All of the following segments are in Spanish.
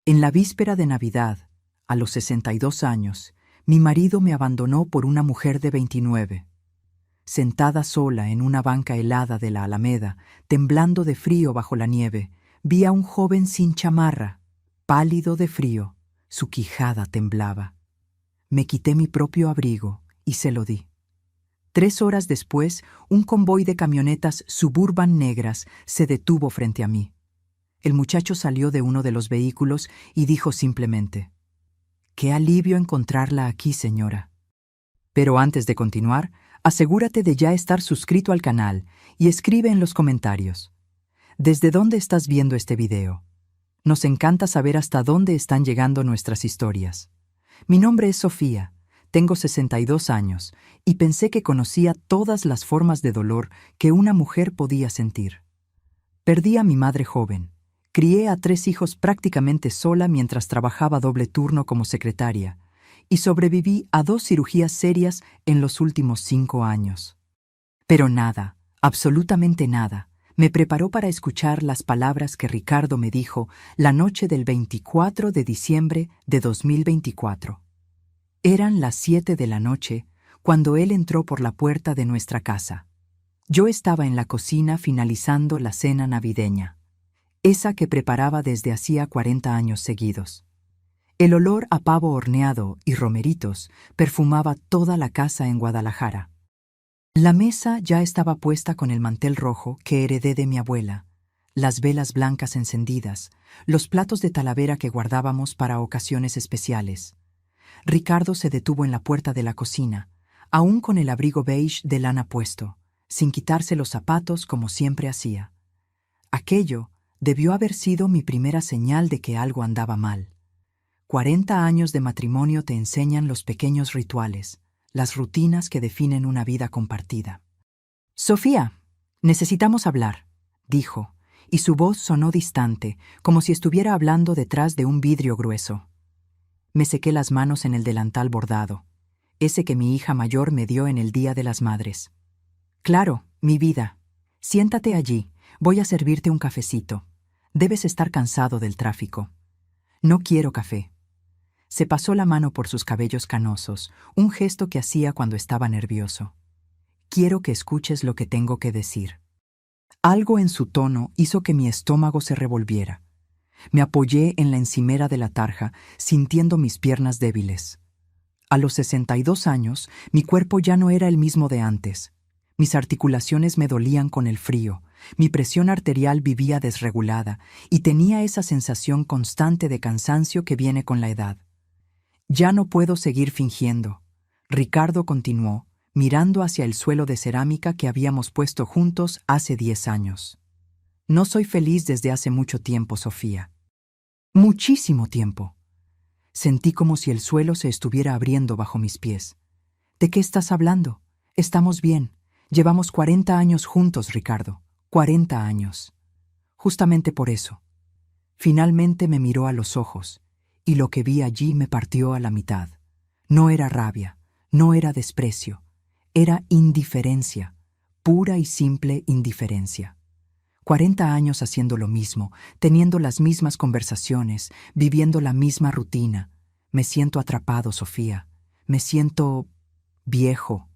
En la víspera de Navidad, a los 62 años, mi marido me abandonó por una mujer de 29. Sentada sola en una banca helada de la Alameda, temblando de frío bajo la nieve, vi a un joven sin chamarra, pálido de frío. Su quijada temblaba. Me quité mi propio abrigo y se lo di. 3 horas después, un convoy de camionetas Suburban negras se detuvo frente a mí. El muchacho salió de uno de los vehículos y dijo simplemente: «Qué alivio encontrarla aquí, señora». Pero antes de continuar, asegúrate de ya estar suscrito al canal y escribe en los comentarios: ¿desde dónde estás viendo este video? Nos encanta saber hasta dónde están llegando nuestras historias. Mi nombre es Sofía, tengo 62 años y pensé que conocía todas las formas de dolor que una mujer podía sentir. Perdí a mi madre joven. Crié a 3 hijos prácticamente sola mientras trabajaba doble turno como secretaria, y sobreviví a 2 cirugías serias en los últimos 5 años. Pero nada, absolutamente nada, me preparó para escuchar las palabras que Ricardo me dijo la noche del 24 de diciembre de 2024. Eran las 7 de la noche cuando él entró por la puerta de nuestra casa. Yo estaba en la cocina finalizando la cena navideña, esa que preparaba desde hacía 40 años seguidos. El olor a pavo horneado y romeritos perfumaba toda la casa en Guadalajara. La mesa ya estaba puesta con el mantel rojo que heredé de mi abuela, las velas blancas encendidas, los platos de talavera que guardábamos para ocasiones especiales. Ricardo se detuvo en la puerta de la cocina, aún con el abrigo beige de lana puesto, sin quitarse los zapatos como siempre hacía. Aquello debió haber sido mi primera señal de que algo andaba mal. 40 años de matrimonio te enseñan los pequeños rituales, las rutinas que definen una vida compartida. «Sofía, necesitamos hablar», dijo, y su voz sonó distante, como si estuviera hablando detrás de un vidrio grueso. Me sequé las manos en el delantal bordado, ese que mi hija mayor me dio en el Día de las Madres. «Claro, mi vida. Siéntate allí, voy a servirte un cafecito. Debes estar cansado del tráfico». «No quiero café». Se pasó la mano por sus cabellos canosos, un gesto que hacía cuando estaba nervioso. «Quiero que escuches lo que tengo que decir». Algo en su tono hizo que mi estómago se revolviera. Me apoyé en la encimera de la tarja, sintiendo mis piernas débiles. A los 62 años, mi cuerpo ya no era el mismo de antes. Mis articulaciones me dolían con el frío, mi presión arterial vivía desregulada y tenía esa sensación constante de cansancio que viene con la edad. «Ya no puedo seguir fingiendo», Ricardo continuó, mirando hacia el suelo de cerámica que habíamos puesto juntos hace 10 años. «No soy feliz desde hace mucho tiempo, Sofía. Muchísimo tiempo». Sentí como si el suelo se estuviera abriendo bajo mis pies. «¿De qué estás hablando? Estamos bien. Llevamos 40 años juntos, Ricardo. 40 años. Justamente por eso». Finalmente me miró a los ojos, y lo que vi allí me partió a la mitad. No era rabia, no era desprecio, era indiferencia, pura y simple indiferencia. 40 años haciendo lo mismo, teniendo las mismas conversaciones, viviendo la misma rutina. Me siento atrapado, Sofía. Me siento viejo.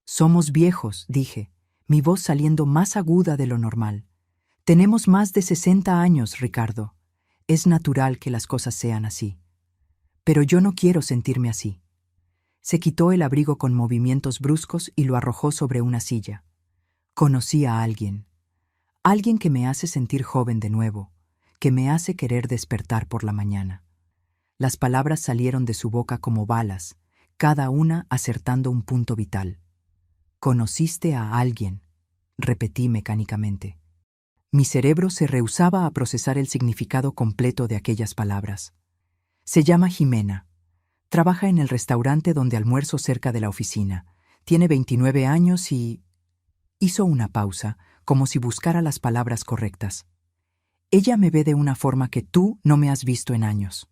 «Somos viejos», dije, mi voz saliendo más aguda de lo normal. «Tenemos más de 60 años, Ricardo. Es natural que las cosas sean así. Pero yo no quiero sentirme así». Se quitó el abrigo con movimientos bruscos y lo arrojó sobre una silla. «Conocí a alguien. Alguien que me hace sentir joven de nuevo, que me hace querer despertar por la mañana». Las palabras salieron de su boca como balas, cada una acertando un punto vital. «Conociste a alguien», repetí mecánicamente. Mi cerebro se rehusaba a procesar el significado completo de aquellas palabras. «Se llama Jimena. Trabaja en el restaurante donde almuerzo cerca de la oficina. Tiene 29 años y...» Hizo una pausa, como si buscara las palabras correctas. «Ella me ve de una forma que tú no me has visto en años».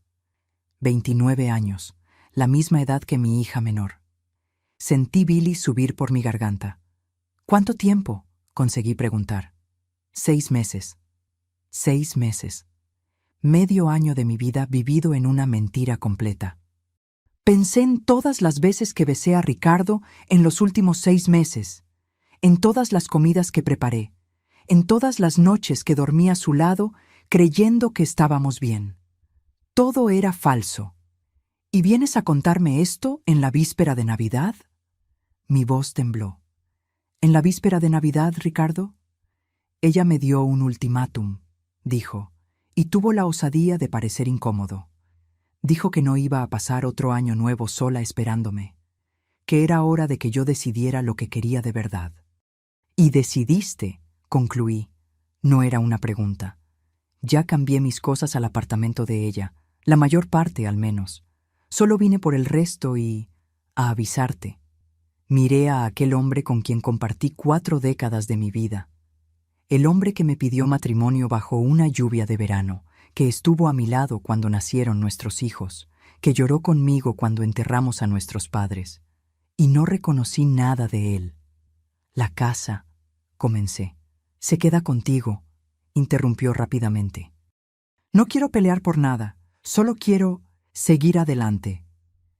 29 años, la misma edad que mi hija menor. Sentí bilis subir por mi garganta. «¿Cuánto tiempo?», conseguí preguntar. 6 meses. 6 meses. Medio año de mi vida vivido en una mentira completa. Pensé en todas las veces que besé a Ricardo en los últimos 6 meses, en todas las comidas que preparé, en todas las noches que dormí a su lado creyendo que estábamos bien. Todo era falso. ¿Y vienes a contarme esto en la víspera de Navidad? Mi voz tembló. ¿En la víspera de Navidad, Ricardo? Ella me dio un ultimátum, dijo, y tuvo la osadía de parecer incómodo. Dijo que no iba a pasar otro año nuevo sola esperándome, que era hora de que yo decidiera lo que quería de verdad. Y decidiste, concluí. No era una pregunta. Ya cambié mis cosas al apartamento de ella, la mayor parte al menos. Solo vine por el resto y a avisarte. Miré a aquel hombre con quien compartí 4 décadas de mi vida. El hombre que me pidió matrimonio bajo una lluvia de verano, que estuvo a mi lado cuando nacieron nuestros hijos, que lloró conmigo cuando enterramos a nuestros padres. Y no reconocí nada de él. La casa, comencé. Se queda contigo, interrumpió rápidamente. No quiero pelear por nada, solo quiero seguir adelante.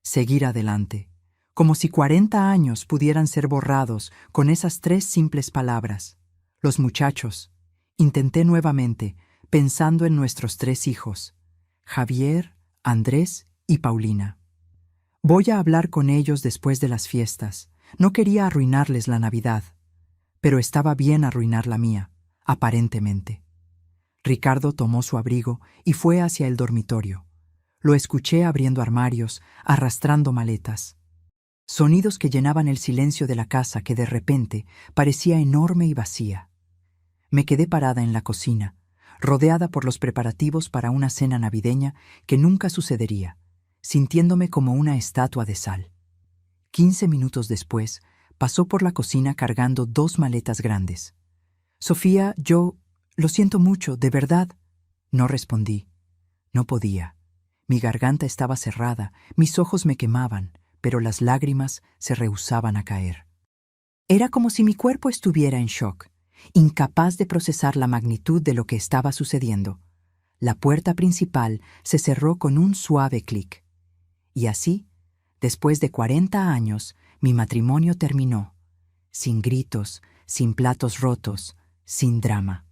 Seguir adelante. Como si 40 años pudieran ser borrados con esas 3 simples palabras. Los muchachos. Intenté nuevamente, pensando en nuestros 3 hijos, Javier, Andrés y Paulina. Voy a hablar con ellos después de las fiestas. No quería arruinarles la Navidad, pero estaba bien arruinar la mía, aparentemente. Ricardo tomó su abrigo y fue hacia el dormitorio. Lo escuché abriendo armarios, arrastrando maletas. Sonidos que llenaban el silencio de la casa que de repente parecía enorme y vacía. Me quedé parada en la cocina, rodeada por los preparativos para una cena navideña que nunca sucedería, sintiéndome como una estatua de sal. 15 minutos después, pasó por la cocina cargando 2 maletas grandes. Sofía, lo siento mucho, de verdad. No respondí. No podía. Mi garganta estaba cerrada, mis ojos me quemaban, pero las lágrimas se rehusaban a caer. Era como si mi cuerpo estuviera en shock, incapaz de procesar la magnitud de lo que estaba sucediendo. La puerta principal se cerró con un suave clic. Y así, después de 40 años, mi matrimonio terminó. Sin gritos, sin platos rotos, sin drama.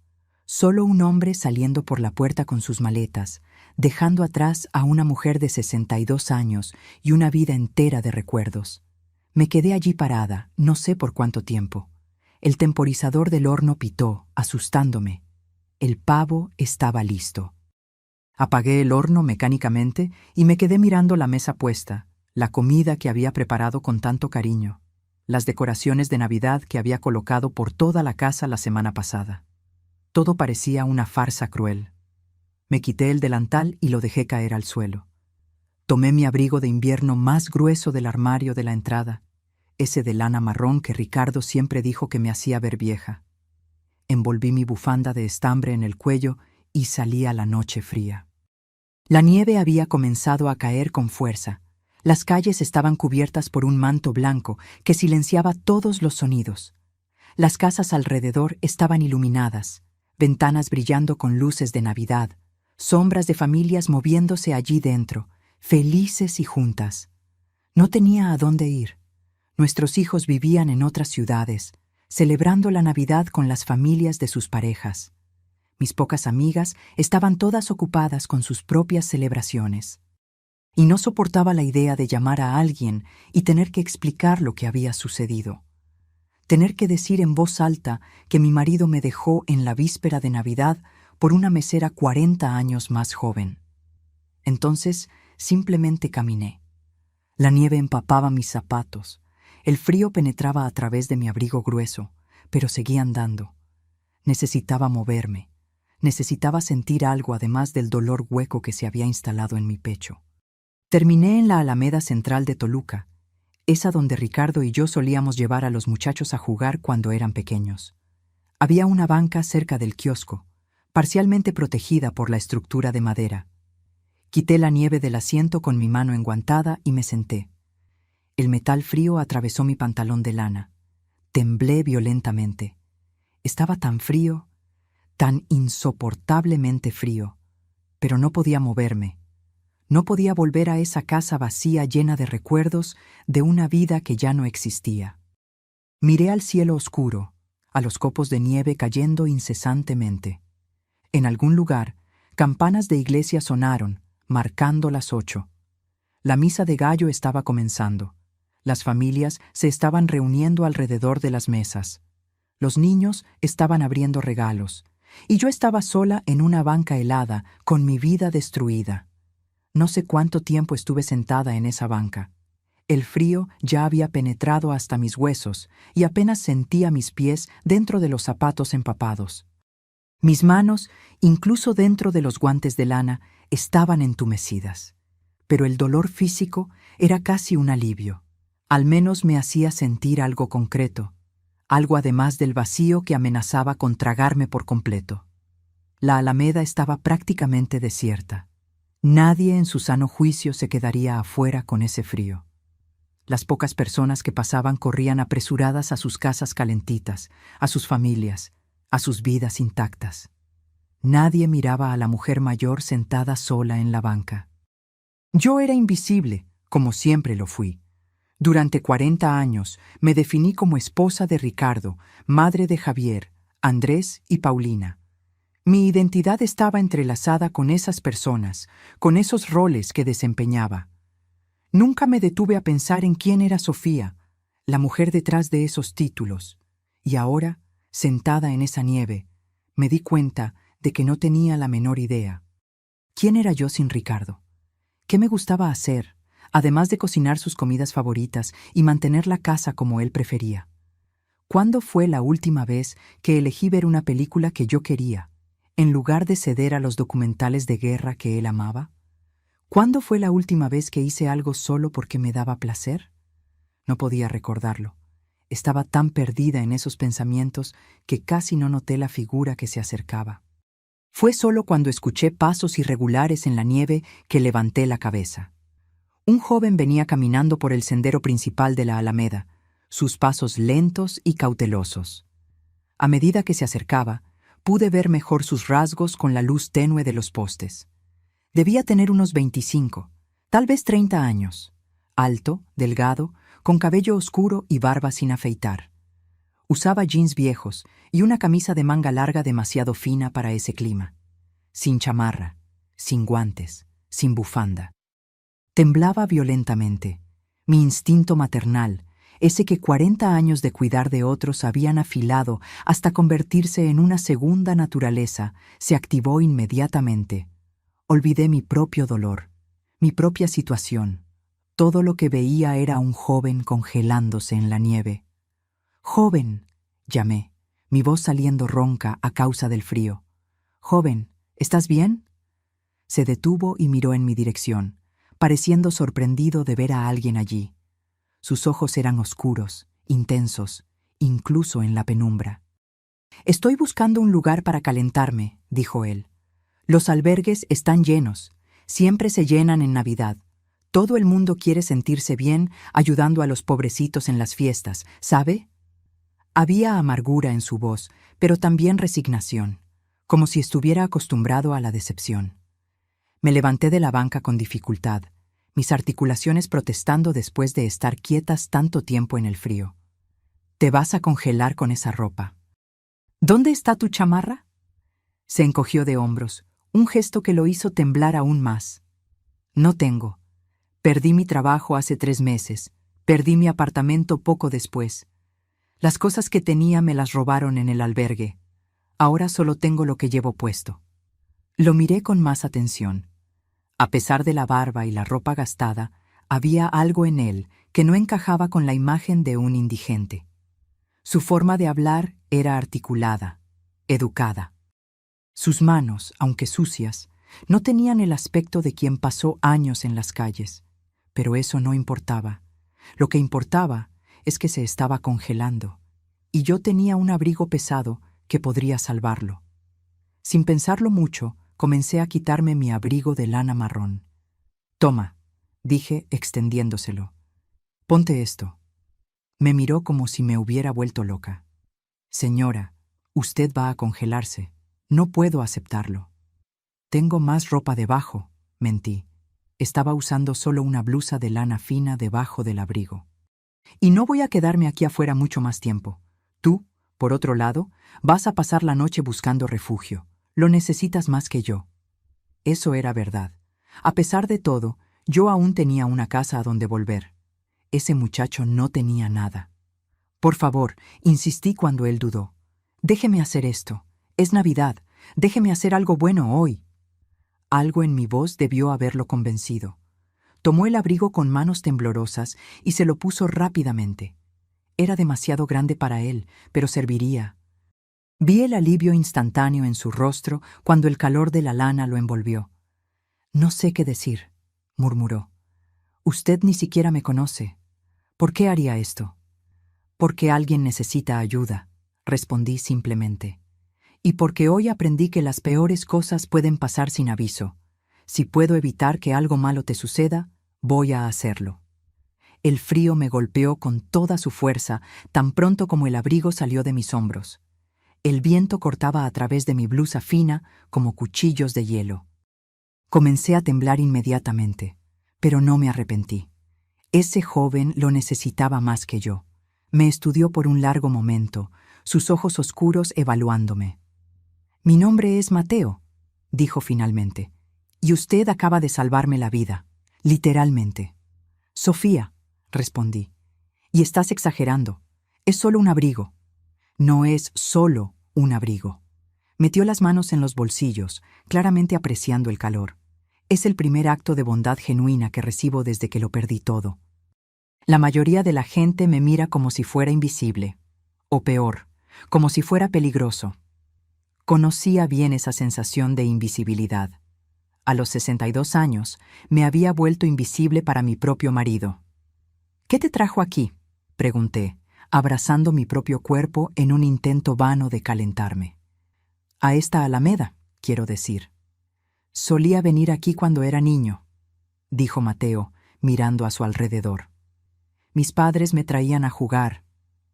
Solo un hombre saliendo por la puerta con sus maletas, dejando atrás a una mujer de 62 años y una vida entera de recuerdos. Me quedé allí parada, no sé por cuánto tiempo. El temporizador del horno pitó, asustándome. El pavo estaba listo. Apagué el horno mecánicamente y me quedé mirando la mesa puesta, la comida que había preparado con tanto cariño, las decoraciones de Navidad que había colocado por toda la casa la semana pasada. Todo parecía una farsa cruel. Me quité el delantal y lo dejé caer al suelo. Tomé mi abrigo de invierno más grueso del armario de la entrada, ese de lana marrón que Ricardo siempre dijo que me hacía ver vieja. Envolví mi bufanda de estambre en el cuello y salí a la noche fría. La nieve había comenzado a caer con fuerza. Las calles estaban cubiertas por un manto blanco que silenciaba todos los sonidos. Las casas alrededor estaban iluminadas, ventanas brillando con luces de Navidad, sombras de familias moviéndose allí dentro, felices y juntas. No tenía a dónde ir. Nuestros hijos vivían en otras ciudades, celebrando la Navidad con las familias de sus parejas. Mis pocas amigas estaban todas ocupadas con sus propias celebraciones. Y no soportaba la idea de llamar a alguien y tener que explicar lo que había sucedido. Tener que decir en voz alta que mi marido me dejó en la víspera de Navidad por una mesera 40 años más joven. Entonces simplemente caminé. La nieve empapaba mis zapatos. El frío penetraba a través de mi abrigo grueso, pero seguí andando. Necesitaba moverme. Necesitaba sentir algo además del dolor hueco que se había instalado en mi pecho. Terminé en la Alameda Central de Toluca, esa donde Ricardo y yo solíamos llevar a los muchachos a jugar cuando eran pequeños. Había una banca cerca del kiosco, parcialmente protegida por la estructura de madera. Quité la nieve del asiento con mi mano enguantada y me senté. El metal frío atravesó mi pantalón de lana. Temblé violentamente. Estaba tan frío, tan insoportablemente frío. pero no podía moverme. No podía volver a esa casa vacía llena de recuerdos de una vida que ya no existía. Miré al cielo oscuro, a los copos de nieve cayendo incesantemente. En algún lugar, campanas de iglesia sonaron, marcando las 8. La misa de gallo estaba comenzando. Las familias se estaban reuniendo alrededor de las mesas. Los niños estaban abriendo regalos, y yo estaba sola en una banca helada, con mi vida destruida. No sé cuánto tiempo estuve sentada en esa banca. El frío ya había penetrado hasta mis huesos y apenas sentía mis pies dentro de los zapatos empapados. Mis manos, incluso dentro de los guantes de lana, estaban entumecidas. Pero el dolor físico era casi un alivio. Al menos me hacía sentir algo concreto, algo además del vacío que amenazaba con tragarme por completo. La Alameda estaba prácticamente desierta. Nadie en su sano juicio se quedaría afuera con ese frío. Las pocas personas que pasaban corrían apresuradas a sus casas calentitas, a sus familias, a sus vidas intactas. Nadie miraba a la mujer mayor sentada sola en la banca. Yo era invisible, como siempre lo fui. Durante 40 años me definí como esposa de Ricardo, madre de Javier, Andrés y Paulina. Mi identidad estaba entrelazada con esas personas, con esos roles que desempeñaba. Nunca me detuve a pensar en quién era Sofía, la mujer detrás de esos títulos. Y ahora, sentada en esa nieve, me di cuenta de que no tenía la menor idea. ¿Quién era yo sin Ricardo? ¿Qué me gustaba hacer, además de cocinar sus comidas favoritas y mantener la casa como él prefería? ¿Cuándo fue la última vez que elegí ver una película que yo quería, en lugar de ceder a los documentales de guerra que él amaba? ¿Cuándo fue la última vez que hice algo solo porque me daba placer? No podía recordarlo. Estaba tan perdida en esos pensamientos que casi no noté la figura que se acercaba. Fue solo cuando escuché pasos irregulares en la nieve que levanté la cabeza. Un joven venía caminando por el sendero principal de la Alameda, sus pasos lentos y cautelosos. A medida que se acercaba, pude ver mejor sus rasgos con la luz tenue de los postes. Debía tener unos 25, tal vez 30 años. Alto, delgado, con cabello oscuro y barba sin afeitar. Usaba jeans viejos y una camisa de manga larga demasiado fina para ese clima. Sin chamarra, sin guantes, sin bufanda. Temblaba violentamente. Mi instinto maternal, ese que 40 años de cuidar de otros habían afilado hasta convertirse en una segunda naturaleza, se activó inmediatamente. Olvidé mi propio dolor, mi propia situación. Todo lo que veía era un joven congelándose en la nieve. «Joven», llamé, mi voz saliendo ronca a causa del frío. «Joven, ¿estás bien?» Se detuvo y miró en mi dirección, pareciendo sorprendido de ver a alguien allí. Sus ojos eran oscuros, intensos, incluso en la penumbra. «Estoy buscando un lugar para calentarme», dijo él. «Los albergues están llenos, siempre se llenan en Navidad. Todo el mundo quiere sentirse bien ayudando a los pobrecitos en las fiestas, ¿sabe?» Había amargura en su voz, pero también resignación, como si estuviera acostumbrado a la decepción. Me levanté de la banca con dificultad, mis articulaciones protestando después de estar quietas tanto tiempo en el frío. «Te vas a congelar con esa ropa». «¿Dónde está tu chamarra?» Se encogió de hombros, un gesto que lo hizo temblar aún más. «No tengo. Perdí mi trabajo hace 3 meses. Perdí mi apartamento poco después. Las cosas que tenía me las robaron en el albergue. Ahora solo tengo lo que llevo puesto». Lo miré con más atención. A pesar de la barba y la ropa gastada, había algo en él que no encajaba con la imagen de un indigente. Su forma de hablar era articulada, educada. Sus manos, aunque sucias, no tenían el aspecto de quien pasó años en las calles. Pero eso no importaba. Lo que importaba es que se estaba congelando, y yo tenía un abrigo pesado que podría salvarlo. Sin pensarlo mucho, comencé a quitarme mi abrigo de lana marrón. «Toma», dije extendiéndoselo. «Ponte esto». Me miró como si me hubiera vuelto loca. «Señora, usted va a congelarse. No puedo aceptarlo». Tengo más ropa debajo, mentí. Estaba usando solo una blusa de lana fina debajo del abrigo. Y no voy a quedarme aquí afuera mucho más tiempo. Tú, por otro lado, vas a pasar la noche buscando refugio. Lo necesitas más que yo. Eso era verdad. A pesar de todo, yo aún tenía una casa a donde volver. Ese muchacho no tenía nada. Por favor, insistí cuando él dudó. Déjeme hacer esto. Es Navidad. Déjeme hacer algo bueno hoy. Algo en mi voz debió haberlo convencido. Tomó el abrigo con manos temblorosas y se lo puso rápidamente. Era demasiado grande para él, pero serviría. Vi el alivio instantáneo en su rostro cuando el calor de la lana lo envolvió. No sé qué decir, murmuró. Usted ni siquiera me conoce. ¿Por qué haría esto? Porque alguien necesita ayuda, respondí simplemente. Y porque hoy aprendí que las peores cosas pueden pasar sin aviso. Si puedo evitar que algo malo te suceda, voy a hacerlo. El frío me golpeó con toda su fuerza tan pronto como el abrigo salió de mis hombros. El viento cortaba a través de mi blusa fina como cuchillos de hielo. Comencé a temblar inmediatamente, pero no me arrepentí. Ese joven lo necesitaba más que yo. Me estudió por un largo momento, sus ojos oscuros evaluándome. «Mi nombre es Mateo», dijo finalmente, «y usted acaba de salvarme la vida, literalmente». «Sofía», respondí, «y estás exagerando. Es solo un abrigo». «No es solo un abrigo». Metió las manos en los bolsillos, claramente apreciando el calor. Es el primer acto de bondad genuina que recibo desde que lo perdí todo. La mayoría de la gente me mira como si fuera invisible, o peor, como si fuera peligroso. Conocía bien esa sensación de invisibilidad. A los 62 años, me había vuelto invisible para mi propio marido. «¿Qué te trajo aquí?», pregunté, abrazando mi propio cuerpo en un intento vano de calentarme. «A esta alameda, quiero decir». «Solía venir aquí cuando era niño», dijo Mateo, mirando a su alrededor. «Mis padres me traían a jugar.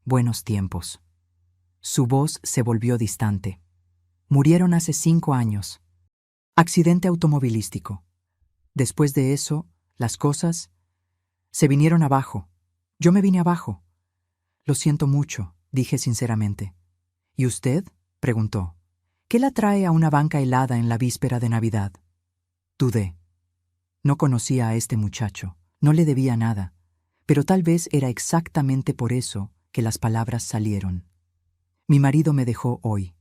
Buenos tiempos». Su voz se volvió distante. «Murieron hace 5 años. Accidente automovilístico. Después de eso, las cosas se vinieron abajo. Yo me vine abajo». «Lo siento mucho», dije sinceramente. «¿Y usted?», preguntó. «¿Qué la trae a una banca helada en la víspera de Navidad?». Dudé. No conocía a este muchacho, no le debía nada, pero tal vez era exactamente por eso que las palabras salieron. «Mi marido me dejó hoy.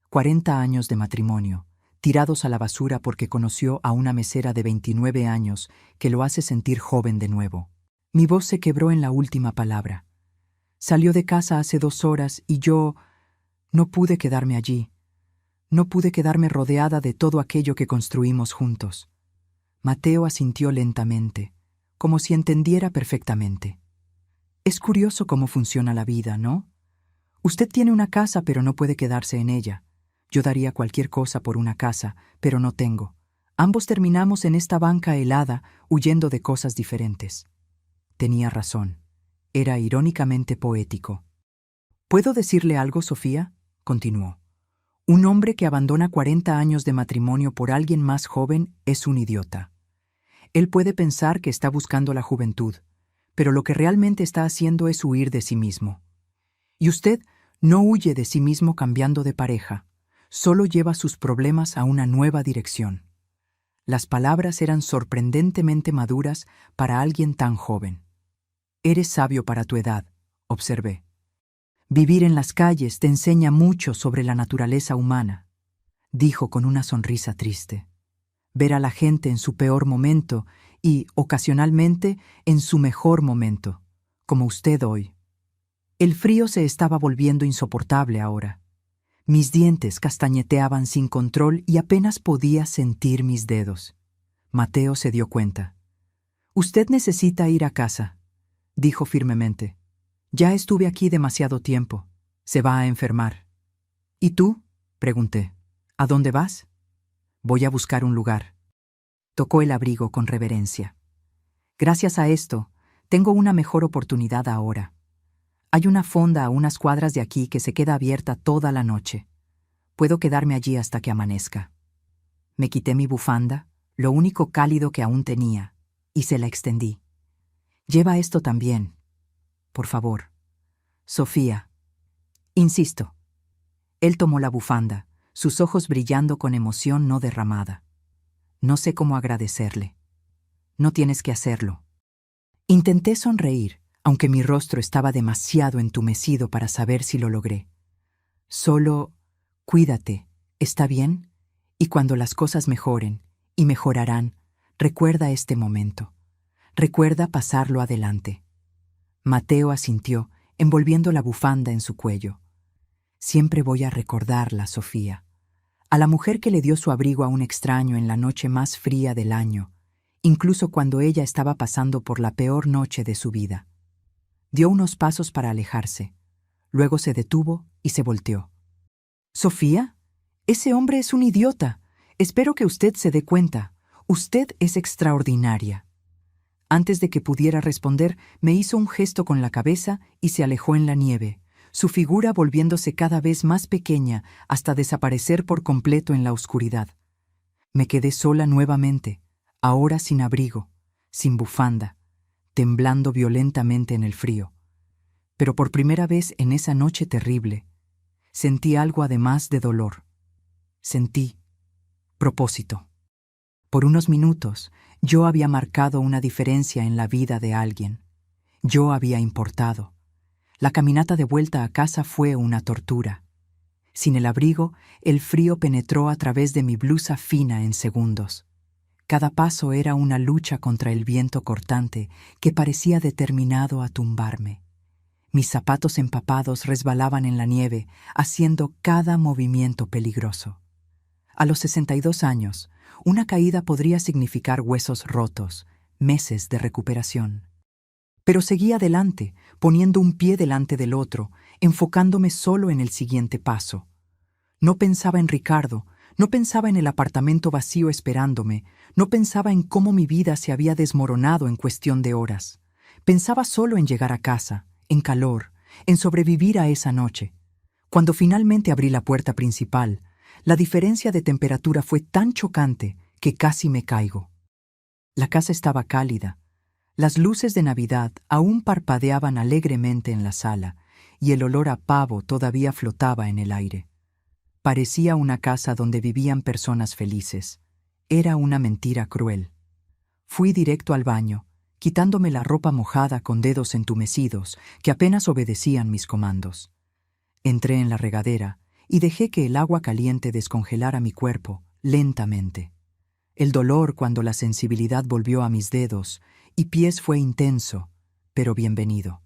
40 años de matrimonio, tirados a la basura porque conoció a una mesera de 29 años que lo hace sentir joven de nuevo». Mi voz se quebró en la última palabra. «Salió de casa hace 2 horas y yo no pude quedarme allí. No pude quedarme rodeada de todo aquello que construimos juntos». Mateo asintió lentamente, como si entendiera perfectamente. «Es curioso cómo funciona la vida, ¿no? Usted tiene una casa pero no puede quedarse en ella. Yo daría cualquier cosa por una casa, pero no tengo. Ambos terminamos en esta banca helada, huyendo de cosas diferentes». Tenía razón. Era irónicamente poético. «¿Puedo decirle algo, Sofía?», continuó. «Un hombre que abandona 40 años de matrimonio por alguien más joven es un idiota. Él puede pensar que está buscando la juventud, pero lo que realmente está haciendo es huir de sí mismo. Y usted no huye de sí mismo cambiando de pareja, solo lleva sus problemas a una nueva dirección». Las palabras eran sorprendentemente maduras para alguien tan joven. «Eres sabio para tu edad», observé. «Vivir en las calles te enseña mucho sobre la naturaleza humana», dijo con una sonrisa triste. «Ver a la gente en su peor momento y, ocasionalmente, en su mejor momento, como usted hoy». El frío se estaba volviendo insoportable ahora. Mis dientes castañeteaban sin control y apenas podía sentir mis dedos. Mateo se dio cuenta. «Usted necesita ir a casa», dijo firmemente. «Ya estuve aquí demasiado tiempo. Se va a enfermar». «¿Y tú?», pregunté. «¿A dónde vas?». «Voy a buscar un lugar». Tocó el abrigo con reverencia. «Gracias a esto, tengo una mejor oportunidad ahora. Hay una fonda a unas cuadras de aquí que se queda abierta toda la noche. Puedo quedarme allí hasta que amanezca». Me quité mi bufanda, lo único cálido que aún tenía, y se la extendí. «Lleva esto también, por favor. Sofía». Insisto. Él tomó la bufanda, sus ojos brillando con emoción no derramada. No sé cómo agradecerle. «No tienes que hacerlo». Intenté sonreír, aunque mi rostro estaba demasiado entumecido para saber si lo logré. «Solo, cuídate, ¿está bien? Y cuando las cosas mejoren, y mejorarán, recuerda este momento. Recuerda pasarlo adelante». Mateo asintió, envolviendo la bufanda en su cuello. «Siempre voy a recordarla, Sofía. A la mujer que le dio su abrigo a un extraño en la noche más fría del año, incluso cuando ella estaba pasando por la peor noche de su vida». Dio unos pasos para alejarse. Luego se detuvo y se volteó. «¿Sofía? Ese hombre es un idiota. Espero que usted se dé cuenta. Usted es extraordinaria». Antes de que pudiera responder, me hizo un gesto con la cabeza y se alejó en la nieve, su figura volviéndose cada vez más pequeña hasta desaparecer por completo en la oscuridad. Me quedé sola nuevamente, ahora sin abrigo, sin bufanda, temblando violentamente en el frío. Pero por primera vez en esa noche terrible, sentí algo además de dolor. Sentí propósito. Por unos minutos, yo había marcado una diferencia en la vida de alguien. Yo había importado. La caminata de vuelta a casa fue una tortura. Sin el abrigo, el frío penetró a través de mi blusa fina en segundos. Cada paso era una lucha contra el viento cortante que parecía determinado a tumbarme. Mis zapatos empapados resbalaban en la nieve, haciendo cada movimiento peligroso. A los 62 años, una caída podría significar huesos rotos, meses de recuperación. Pero seguí adelante, poniendo un pie delante del otro, enfocándome solo en el siguiente paso. No pensaba en Ricardo, no pensaba en el apartamento vacío esperándome, no pensaba en cómo mi vida se había desmoronado en cuestión de horas. Pensaba solo en llegar a casa, en calor, en sobrevivir a esa noche. Cuando finalmente abrí la puerta principal, la diferencia de temperatura fue tan chocante que casi me caigo. La casa estaba cálida. Las luces de Navidad aún parpadeaban alegremente en la sala y el olor a pavo todavía flotaba en el aire. Parecía una casa donde vivían personas felices. Era una mentira cruel. Fui directo al baño, quitándome la ropa mojada con dedos entumecidos que apenas obedecían mis comandos. Entré en la regadera y dejé que el agua caliente descongelara mi cuerpo lentamente. El dolor cuando la sensibilidad volvió a mis dedos y pies fue intenso, pero bienvenido.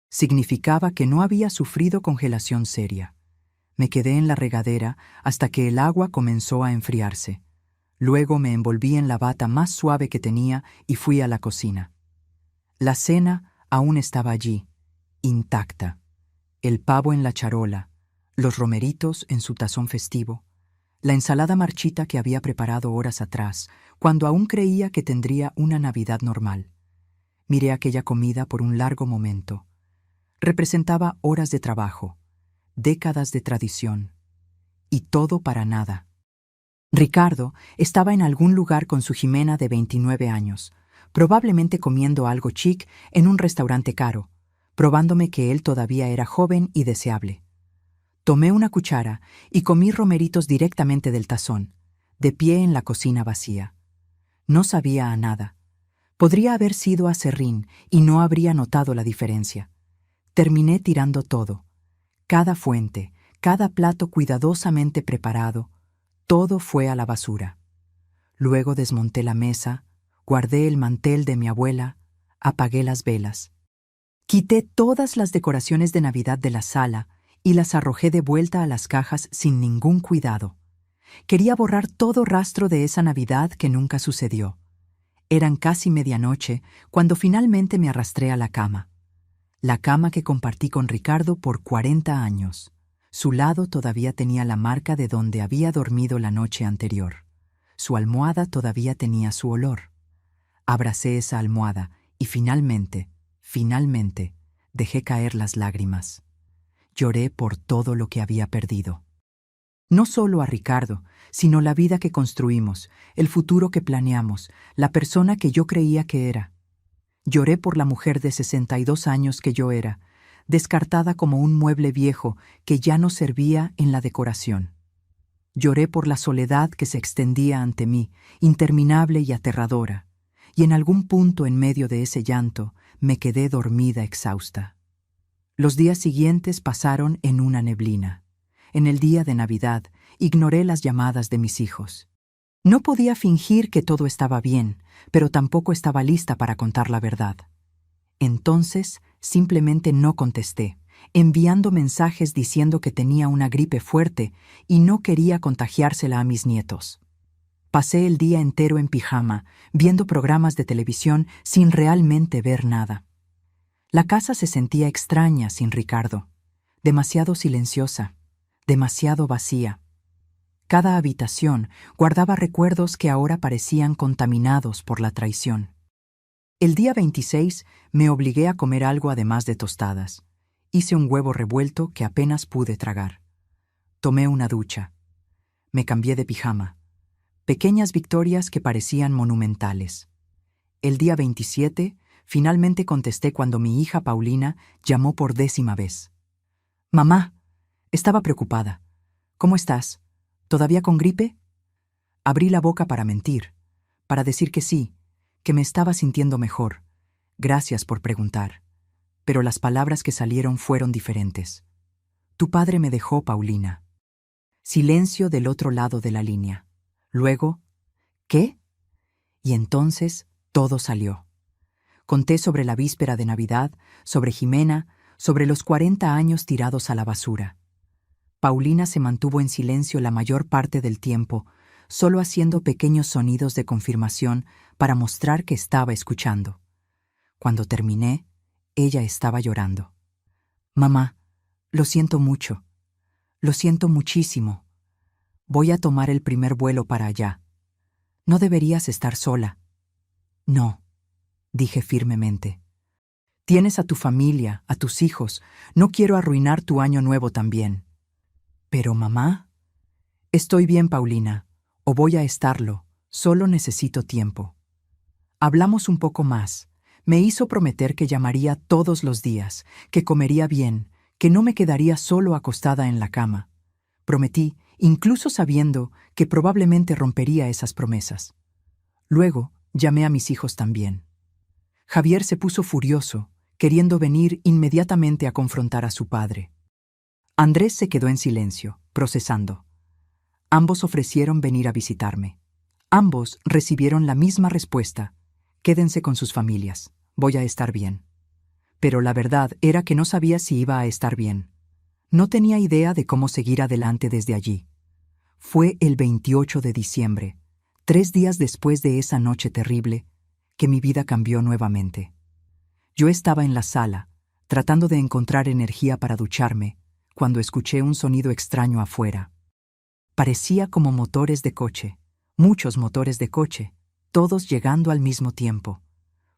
Significaba que no había sufrido congelación seria. Me quedé en la regadera hasta que el agua comenzó a enfriarse. Luego me envolví en la bata más suave que tenía y fui a la cocina. La cena aún estaba allí, intacta. El pavo en la charola, los romeritos en su tazón festivo, la ensalada marchita que había preparado horas atrás, cuando aún creía que tendría una Navidad normal. Miré aquella comida por un largo momento. Representaba horas de trabajo, décadas de tradición, y todo para nada. Ricardo estaba en algún lugar con su Jimena de 29 años, probablemente comiendo algo chic en un restaurante caro, probándome que él todavía era joven y deseable. Tomé una cuchara y comí romeritos directamente del tazón, de pie en la cocina vacía. No sabía a nada. Podría haber sido aserrín y no habría notado la diferencia. Terminé tirando todo. Cada fuente, cada plato cuidadosamente preparado, todo fue a la basura. Luego desmonté la mesa, guardé el mantel de mi abuela, apagué las velas. Quité todas las decoraciones de Navidad de la sala y las arrojé de vuelta a las cajas sin ningún cuidado. Quería borrar todo rastro de esa Navidad que nunca sucedió. Eran casi medianoche cuando finalmente me arrastré a la cama. La cama que compartí con Ricardo por 40 años. Su lado todavía tenía la marca de donde había dormido la noche anterior. Su almohada todavía tenía su olor. Abracé esa almohada y finalmente, dejé caer las lágrimas. Lloré por todo lo que había perdido. No solo a Ricardo, sino la vida que construimos, el futuro que planeamos, la persona que yo creía que era. Lloré por la mujer de 62 años que yo era, descartada como un mueble viejo que ya no servía en la decoración. Lloré por la soledad que se extendía ante mí, interminable y aterradora, y en algún punto en medio de ese llanto me quedé dormida exhausta. Los días siguientes pasaron en una neblina. En el día de Navidad ignoré las llamadas de mis hijos. No podía fingir que todo estaba bien, pero tampoco estaba lista para contar la verdad. Entonces, simplemente no contesté, enviando mensajes diciendo que tenía una gripe fuerte y no quería contagiársela a mis nietos. Pasé el día entero en pijama, viendo programas de televisión sin realmente ver nada. La casa se sentía extraña sin Ricardo, demasiado silenciosa, demasiado vacía. Cada habitación guardaba recuerdos que ahora parecían contaminados por la traición. El día 26 me obligué a comer algo además de tostadas. Hice un huevo revuelto que apenas pude tragar. Tomé una ducha. Me cambié de pijama. Pequeñas victorias que parecían monumentales. El día 27, finalmente contesté cuando mi hija Paulina llamó por 10ª vez. «Mamá», estaba preocupada. «¿Cómo estás? ¿Todavía con gripe?» Abrí la boca para mentir, para decir que sí, que me estaba sintiendo mejor. Gracias por preguntar. Pero las palabras que salieron fueron diferentes. «Tu padre me dejó, Paulina». Silencio del otro lado de la línea. Luego, ¿qué? Y entonces todo salió. Conté sobre la víspera de Navidad, sobre Jimena, sobre los 40 años tirados a la basura. Paulina se mantuvo en silencio la mayor parte del tiempo, solo haciendo pequeños sonidos de confirmación para mostrar que estaba escuchando. Cuando terminé, ella estaba llorando. «Mamá, lo siento mucho. Lo siento muchísimo. Voy a tomar el primer vuelo para allá. No deberías estar sola». «No», dije firmemente. «Tienes a tu familia, a tus hijos. No quiero arruinar tu año nuevo también». «Pero, mamá...» «Estoy bien, Paulina, o voy a estarlo. Solo necesito tiempo». Hablamos un poco más. Me hizo prometer que llamaría todos los días, que comería bien, que no me quedaría solo acostada en la cama. Prometí, incluso sabiendo que probablemente rompería esas promesas. Luego llamé a mis hijos también. Javier se puso furioso, queriendo venir inmediatamente a confrontar a su padre. Andrés se quedó en silencio, procesando. Ambos ofrecieron venir a visitarme. Ambos recibieron la misma respuesta: «Quédense con sus familias, voy a estar bien». Pero la verdad era que no sabía si iba a estar bien. No tenía idea de cómo seguir adelante desde allí. Fue el 28 de diciembre, 3 días después de esa noche terrible, que mi vida cambió nuevamente. Yo estaba en la sala, tratando de encontrar energía para ducharme, cuando escuché un sonido extraño afuera. Parecía como motores de coche, muchos motores de coche, todos llegando al mismo tiempo.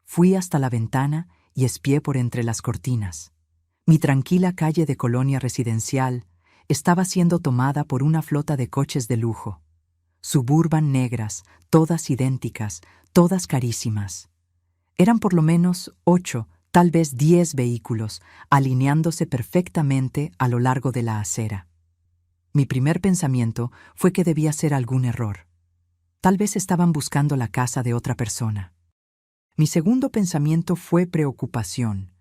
Fui hasta la ventana y espié por entre las cortinas. Mi tranquila calle de colonia residencial estaba siendo tomada por una flota de coches de lujo. Suburban negras, todas idénticas, todas carísimas. Eran por lo menos 8, tal vez 10 vehículos, alineándose perfectamente a lo largo de la acera. Mi primer pensamiento fue que debía ser algún error. Tal vez estaban buscando la casa de otra persona. Mi segundo pensamiento fue preocupación.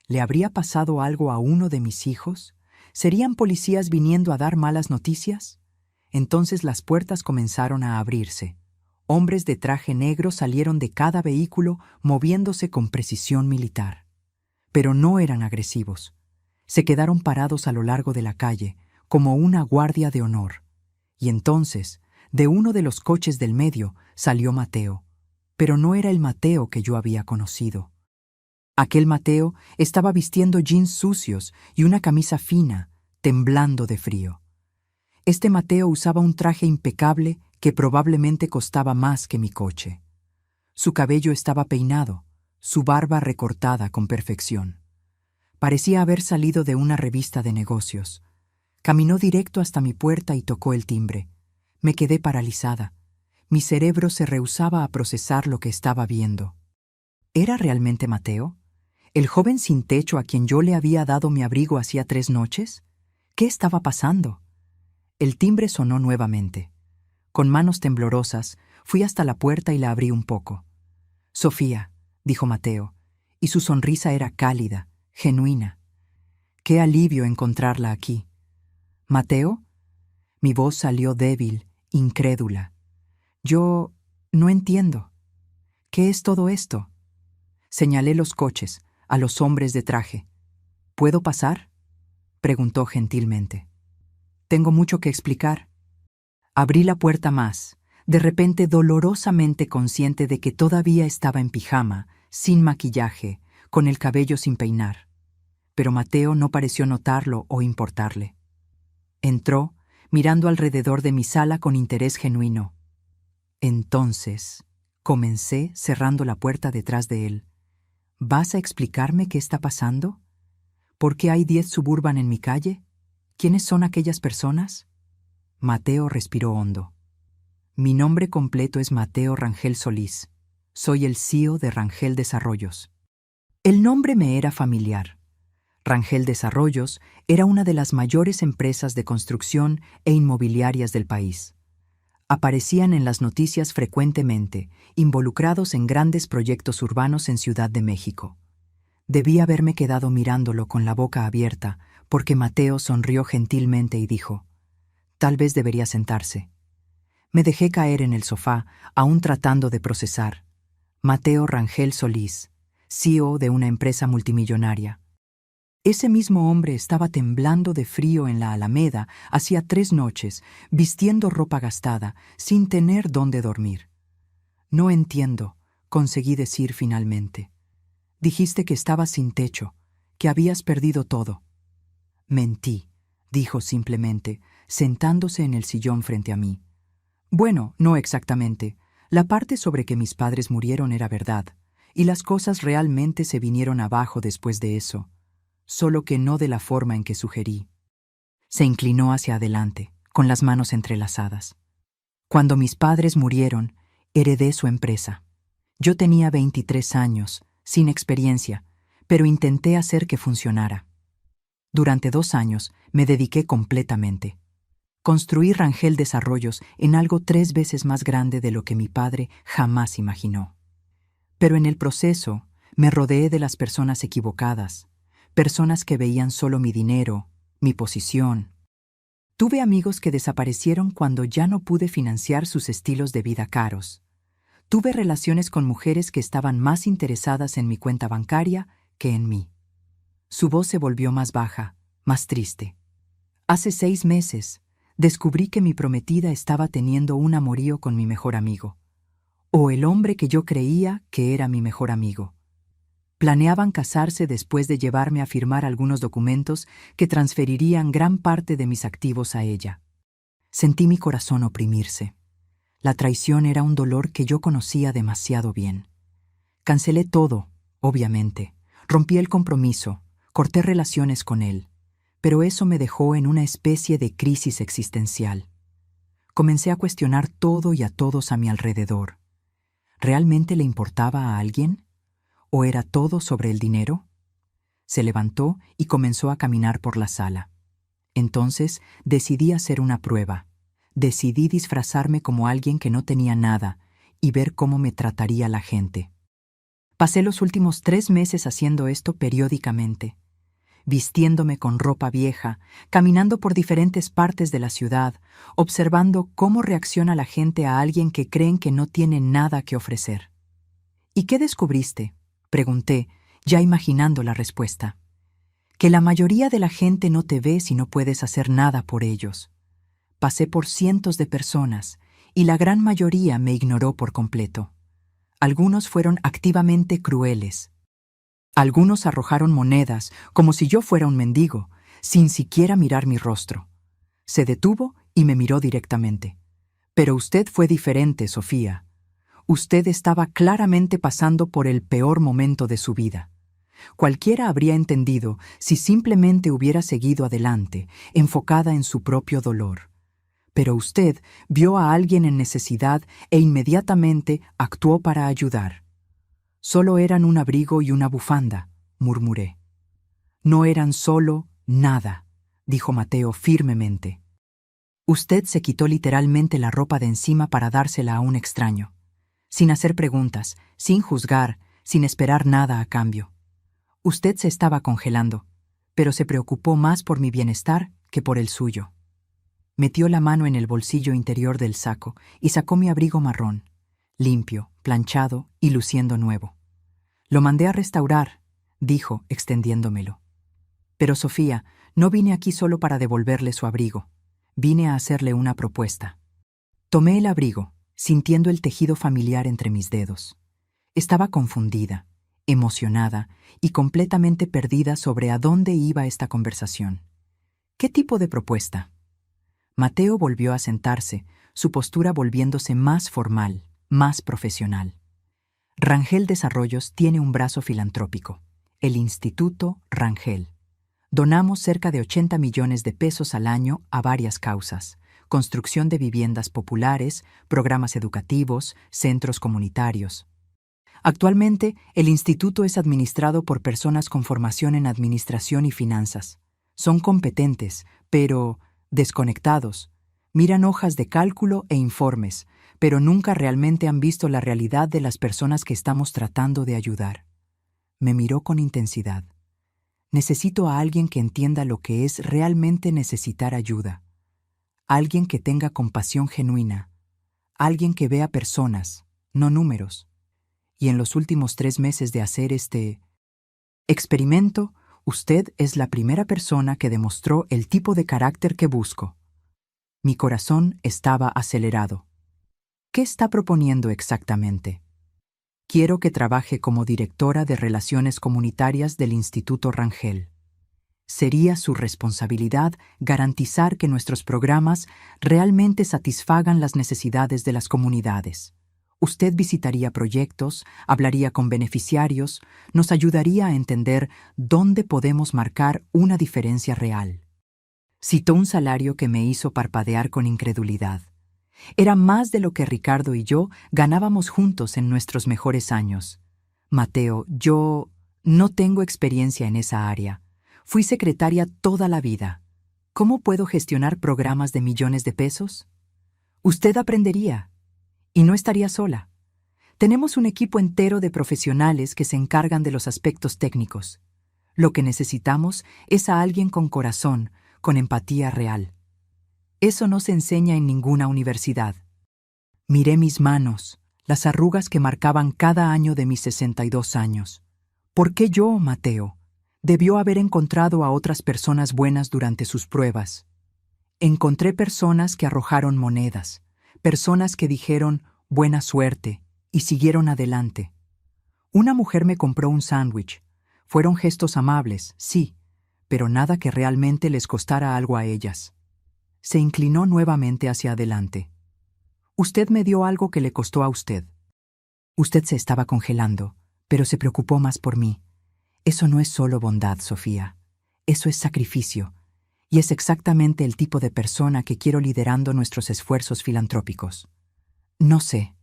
¿Le habría pasado algo a uno de mis hijos? ¿Serían policías viniendo a dar malas noticias? Entonces las puertas comenzaron a abrirse. Hombres de traje negro salieron de cada vehículo moviéndose con precisión militar. Pero no eran agresivos. Se quedaron parados a lo largo de la calle, como una guardia de honor. Y entonces, de uno de los coches del medio, salió Mateo. Pero no era el Mateo que yo había conocido. Aquel Mateo estaba vistiendo jeans sucios y una camisa fina, temblando de frío. Este Mateo usaba un traje impecable que probablemente costaba más que mi coche. Su cabello estaba peinado, su barba recortada con perfección. Parecía haber salido de una revista de negocios. Caminó directo hasta mi puerta y tocó el timbre. Me quedé paralizada. Mi cerebro se rehusaba a procesar lo que estaba viendo. ¿Era realmente Mateo? ¿El joven sin techo a quien yo le había dado mi abrigo hacía 3 noches? ¿Qué estaba pasando? El timbre sonó nuevamente. Con manos temblorosas, fui hasta la puerta y la abrí un poco. «Sofía», dijo Mateo, y su sonrisa era cálida, genuina. «Qué alivio encontrarla aquí». «¿Mateo?» Mi voz salió débil, incrédula. «Yo no entiendo. ¿Qué es todo esto?» Señalé los coches, a los hombres de traje. «¿Puedo pasar?», preguntó gentilmente. «Tengo mucho que explicar». Abrí la puerta más, de repente dolorosamente consciente de que todavía estaba en pijama, sin maquillaje, con el cabello sin peinar. Pero Mateo no pareció notarlo o importarle. Entró, mirando alrededor de mi sala con interés genuino. Entonces, comencé cerrando la puerta detrás de él. ¿Vas a explicarme qué está pasando? ¿Por qué hay 10 Suburban en mi calle? ¿Quiénes son aquellas personas? Mateo respiró hondo. Mi nombre completo es Mateo Rangel Solís. Soy el CEO de Rangel Desarrollos. El nombre me era familiar. Rangel Desarrollos era una de las mayores empresas de construcción e inmobiliarias del país. Aparecían en las noticias frecuentemente, involucrados en grandes proyectos urbanos en Ciudad de México. Debí haberme quedado mirándolo con la boca abierta, porque Mateo sonrió gentilmente y dijo: «Tal vez debería sentarse». Me dejé caer en el sofá, aún tratando de procesar. Mateo Rangel Solís, CEO de una empresa multimillonaria. Ese mismo hombre estaba temblando de frío en la Alameda hacía 3 noches, vistiendo ropa gastada, sin tener dónde dormir. «No entiendo», conseguí decir finalmente. «Dijiste que estabas sin techo, que habías perdido todo». «Mentí», dijo simplemente, sentándose en el sillón frente a mí. «Bueno, no exactamente. La parte sobre que mis padres murieron era verdad, y las cosas realmente se vinieron abajo después de eso, solo que no de la forma en que sugerí». Se inclinó hacia adelante, con las manos entrelazadas. «Cuando mis padres murieron, heredé su empresa. Yo tenía 23 años, sin experiencia, pero intenté hacer que funcionara. Durante 2 años me dediqué completamente. Construí Rangel Desarrollos en algo 3 veces más grande de lo que mi padre jamás imaginó. Pero en el proceso me rodeé de las personas equivocadas, personas que veían solo mi dinero, mi posición. Tuve amigos que desaparecieron cuando ya no pude financiar sus estilos de vida caros. Tuve relaciones con mujeres que estaban más interesadas en mi cuenta bancaria que en mí». Su voz se volvió más baja, más triste. «Hace 6 meses, descubrí que mi prometida estaba teniendo un amorío con mi mejor amigo, o el hombre que yo creía que era mi mejor amigo. Planeaban casarse después de llevarme a firmar algunos documentos que transferirían gran parte de mis activos a ella. Sentí mi corazón oprimirse. La traición era un dolor que yo conocía demasiado bien. Cancelé todo, obviamente. Rompí el compromiso, corté relaciones con él. Pero eso me dejó en una especie de crisis existencial. Comencé a cuestionar todo y a todos a mi alrededor. ¿Realmente le importaba a alguien? ¿O era todo sobre el dinero? Se levantó y comenzó a caminar por la sala. Entonces decidí hacer una prueba. Decidí disfrazarme como alguien que no tenía nada y ver cómo me trataría la gente. Pasé los últimos 3 meses haciendo esto periódicamente, vistiéndome con ropa vieja, caminando por diferentes partes de la ciudad, observando cómo reacciona la gente a alguien que creen que no tiene nada que ofrecer. «¿Y qué descubriste?», pregunté, ya imaginando la respuesta. «Que la mayoría de la gente no te ve si no puedes hacer nada por ellos. Pasé por cientos de personas y la gran mayoría me ignoró por completo. Algunos fueron activamente crueles. Algunos arrojaron monedas como si yo fuera un mendigo, sin siquiera mirar mi rostro. Se detuvo y me miró directamente. «Pero usted fue diferente, Sofía. Usted estaba claramente pasando por el peor momento de su vida. Cualquiera habría entendido si simplemente hubiera seguido adelante, enfocada en su propio dolor. Pero usted vio a alguien en necesidad e inmediatamente actuó para ayudar. Solo eran un abrigo y una bufanda, murmuré. No eran solo nada, dijo Mateo firmemente. Usted se quitó literalmente la ropa de encima para dársela a un extraño, sin hacer preguntas, sin juzgar, sin esperar nada a cambio. Usted se estaba congelando, pero se preocupó más por mi bienestar que por el suyo. Metió la mano en el bolsillo interior del saco y sacó mi abrigo marrón, limpio, planchado y luciendo nuevo. Lo mandé a restaurar, dijo, extendiéndomelo. Pero Sofía, no vine aquí solo para devolverle su abrigo. Vine a hacerle una propuesta. Tomé el abrigo, sintiendo el tejido familiar entre mis dedos. Estaba confundida, emocionada y completamente perdida sobre a dónde iba esta conversación. ¿Qué tipo de propuesta? Mateo volvió a sentarse, su postura volviéndose más formal, más profesional. Rangel Desarrollos tiene un brazo filantrópico, el Instituto Rangel. Donamos cerca de 80 millones de pesos al año a varias causas: construcción de viviendas populares, programas educativos, centros comunitarios. Actualmente, el instituto es administrado por personas con formación en administración y finanzas. Son competentes, pero desconectados. Miran hojas de cálculo e informes, pero nunca realmente han visto la realidad de las personas que estamos tratando de ayudar. Me miró con intensidad. Necesito a alguien que entienda lo que es realmente necesitar ayuda. Alguien que tenga compasión genuina. Alguien que vea personas, no números. Y en los últimos 3 meses de hacer este experimento, usted es la primera persona que demostró el tipo de carácter que busco. Mi corazón estaba acelerado. ¿Qué está proponiendo exactamente? Quiero que trabaje como directora de Relaciones Comunitarias del Instituto Rangel. Sería su responsabilidad garantizar que nuestros programas realmente satisfagan las necesidades de las comunidades. Usted visitaría proyectos, hablaría con beneficiarios, nos ayudaría a entender dónde podemos marcar una diferencia real. Citó un salario que me hizo parpadear con incredulidad. Era más de lo que Ricardo y yo ganábamos juntos en nuestros mejores años. Mateo, yo no tengo experiencia en esa área. Fui secretaria toda la vida. ¿Cómo puedo gestionar programas de millones de pesos? Usted aprendería. Y no estaría sola. Tenemos un equipo entero de profesionales que se encargan de los aspectos técnicos. Lo que necesitamos es a alguien con corazón, con empatía real. Eso no se enseña en ninguna universidad. Miré mis manos, las arrugas que marcaban cada año de mis 62 años. ¿Por qué yo, Mateo? Debió haber encontrado a otras personas buenas durante sus pruebas. Encontré personas que arrojaron monedas, personas que dijeron buena suerte y siguieron adelante. Una mujer me compró un sándwich. Fueron gestos amables, sí, pero nada que realmente les costara algo a ellas. Se inclinó nuevamente hacia adelante. Usted me dio algo que le costó a usted. Usted se estaba congelando, pero se preocupó más por mí. Eso no es solo bondad, Sofía. Eso es sacrificio. Y es exactamente el tipo de persona que quiero liderando nuestros esfuerzos filantrópicos. No sé,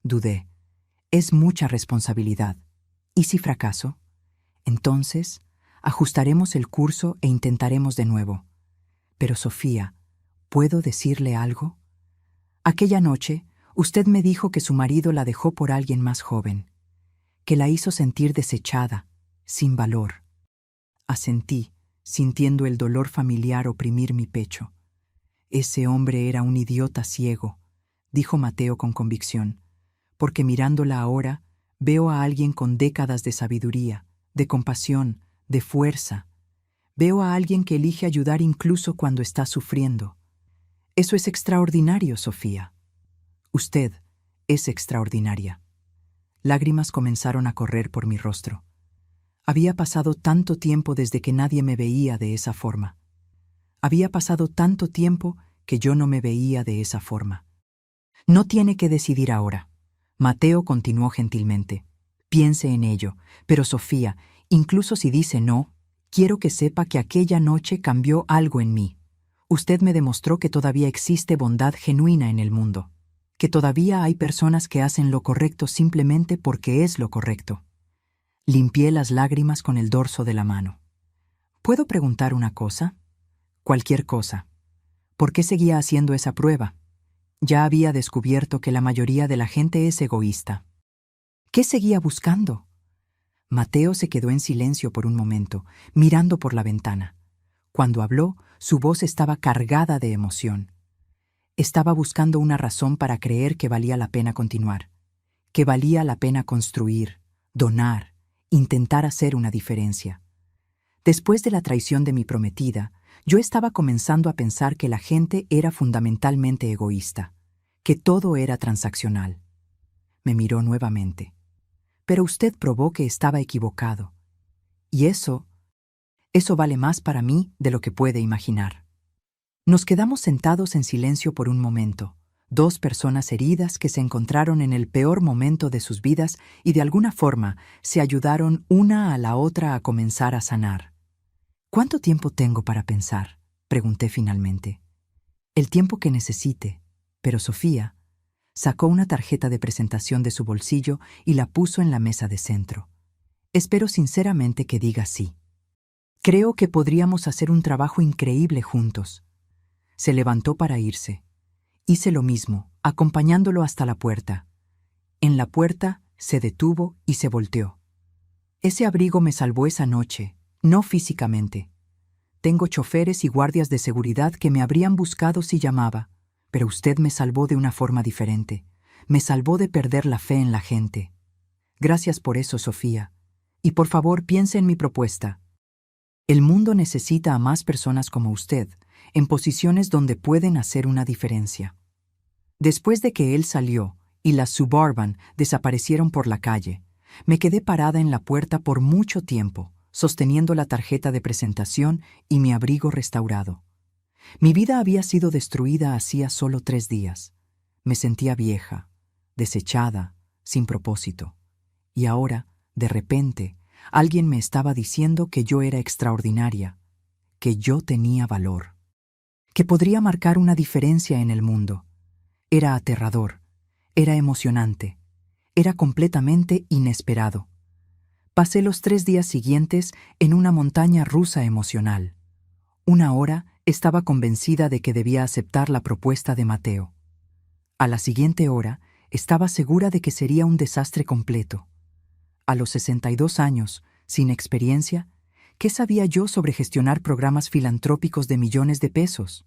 dudé. Es mucha responsabilidad. ¿Y si fracaso? Entonces, ajustaremos el curso e intentaremos de nuevo. Pero Sofía, ¿puedo decirle algo? Aquella noche, usted me dijo que su marido la dejó por alguien más joven, que la hizo sentir desechada, sin valor. Asentí, sintiendo el dolor familiar oprimir mi pecho. Ese hombre era un idiota ciego, dijo Mateo con convicción, porque mirándola ahora, veo a alguien con décadas de sabiduría, de compasión, de fuerza. Veo a alguien que elige ayudar incluso cuando está sufriendo. Eso es extraordinario, Sofía. Usted es extraordinaria. Lágrimas comenzaron a correr por mi rostro. Había pasado tanto tiempo desde que nadie me veía de esa forma. Había pasado tanto tiempo que yo no me veía de esa forma. No tiene que decidir ahora. Mateo continuó gentilmente. Piense en ello, pero Sofía, Incluso si dice no, quiero que sepa que aquella noche cambió algo en mí. Usted me demostró que todavía existe bondad genuina en el mundo, que todavía hay personas que hacen lo correcto simplemente porque es lo correcto. Limpié las lágrimas con el dorso de la mano. ¿Puedo preguntar una cosa? Cualquier cosa. ¿Por qué seguía haciendo esa prueba? Ya había descubierto que la mayoría de la gente es egoísta. ¿Qué seguía buscando? Mateo se quedó en silencio por un momento, mirando por la ventana. Cuando habló, su voz estaba cargada de emoción. Estaba buscando una razón para creer que valía la pena continuar, que valía la pena construir, donar, intentar hacer una diferencia. Después de la traición de mi prometida, yo estaba comenzando a pensar que la gente era fundamentalmente egoísta, que todo era transaccional. Me miró nuevamente. Pero usted probó que estaba equivocado. Y eso vale más para mí de lo que puede imaginar. Nos quedamos sentados en silencio por un momento, dos personas heridas que se encontraron en el peor momento de sus vidas y de alguna forma se ayudaron una a la otra a comenzar a sanar. ¿Cuánto tiempo tengo para pensar?, pregunté finalmente. El tiempo que necesite, pero Sofía sacó una tarjeta de presentación de su bolsillo y la puso en la mesa de centro. Espero sinceramente que diga sí. Creo que podríamos hacer un trabajo increíble juntos. Se levantó para irse. Hice lo mismo, acompañándolo hasta la puerta. En la puerta se detuvo y se volteó. Ese abrigo me salvó esa noche, no físicamente. Tengo choferes y guardias de seguridad que me habrían buscado si llamaba, pero usted me salvó de una forma diferente. Me salvó de perder la fe en la gente. Gracias por eso, Sofía. Y por favor, piense en mi propuesta. El mundo necesita a más personas como usted, en posiciones donde pueden hacer una diferencia. Después de que él salió y las Suburban desaparecieron por la calle, me quedé parada en la puerta por mucho tiempo, sosteniendo la tarjeta de presentación y mi abrigo restaurado. Mi vida había sido destruida hacía solo 3 días. Me sentía vieja, desechada, sin propósito. Y ahora, de repente, alguien me estaba diciendo que yo era extraordinaria, que yo tenía valor, que podría marcar una diferencia en el mundo. Era aterrador, era emocionante, era completamente inesperado. Pasé los 3 días siguientes en una montaña rusa emocional. Una hora estaba convencida de que debía aceptar la propuesta de Mateo. A la siguiente hora estaba segura de que sería un desastre completo. A los 62 años, sin experiencia, ¿qué sabía yo sobre gestionar programas filantrópicos de millones de pesos?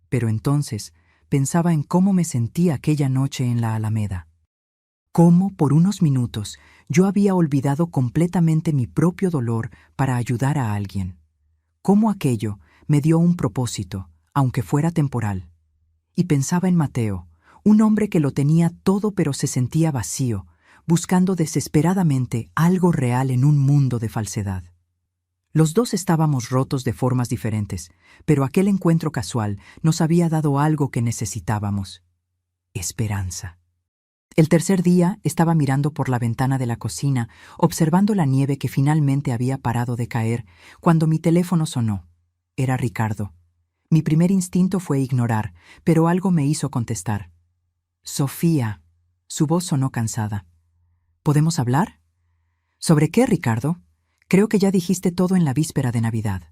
Pero entonces pensaba en cómo me sentía aquella noche en la Alameda. Cómo, por unos minutos, yo había olvidado completamente mi propio dolor para ayudar a alguien. Cómo aquello me dio un propósito, aunque fuera temporal. Y pensaba en Mateo, un hombre que lo tenía todo pero se sentía vacío, buscando desesperadamente algo real en un mundo de falsedad. Los dos estábamos rotos de formas diferentes, pero aquel encuentro casual nos había dado algo que necesitábamos: esperanza. El tercer día estaba mirando por la ventana de la cocina, observando la nieve que finalmente había parado de caer, cuando mi teléfono sonó. Era Ricardo. Mi primer instinto fue ignorar, pero algo me hizo contestar. Sofía. Su voz sonó cansada. ¿Podemos hablar? ¿Sobre qué, Ricardo? Creo que ya dijiste todo en la víspera de Navidad.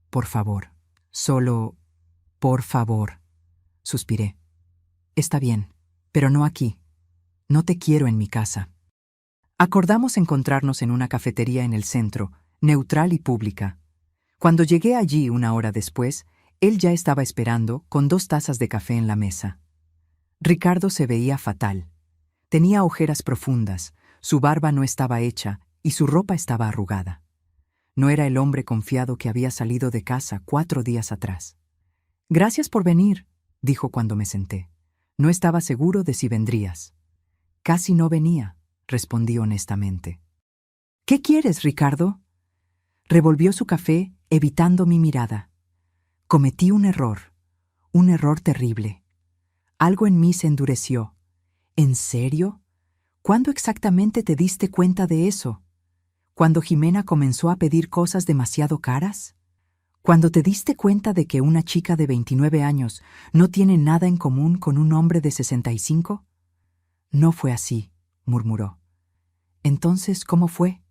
Por favor. Solo... por favor. Suspiré. Está bien, pero no aquí. No te quiero en mi casa. Acordamos encontrarnos en una cafetería en el centro, neutral y pública. Cuando llegué allí 1 hora después, él ya estaba esperando con 2 tazas de café en la mesa. Ricardo se veía fatal. Tenía ojeras profundas, su barba no estaba hecha y su ropa estaba arrugada. No era el hombre confiado que había salido de casa 4 días atrás. Gracias por venir, dijo cuando me senté. No estaba seguro de si vendrías. Casi no venía, respondí honestamente. ¿Qué quieres, Ricardo? Revolvió su café, evitando mi mirada. Cometí un error terrible. Algo en mí se endureció. ¿En serio? ¿Cuándo exactamente te diste cuenta de eso? ¿Cuando Jimena comenzó a pedir cosas demasiado caras? ¿Cuando te diste cuenta de que una chica de 29 años no tiene nada en común con un hombre de 65? No fue así, murmuró. Entonces, ¿cómo fue?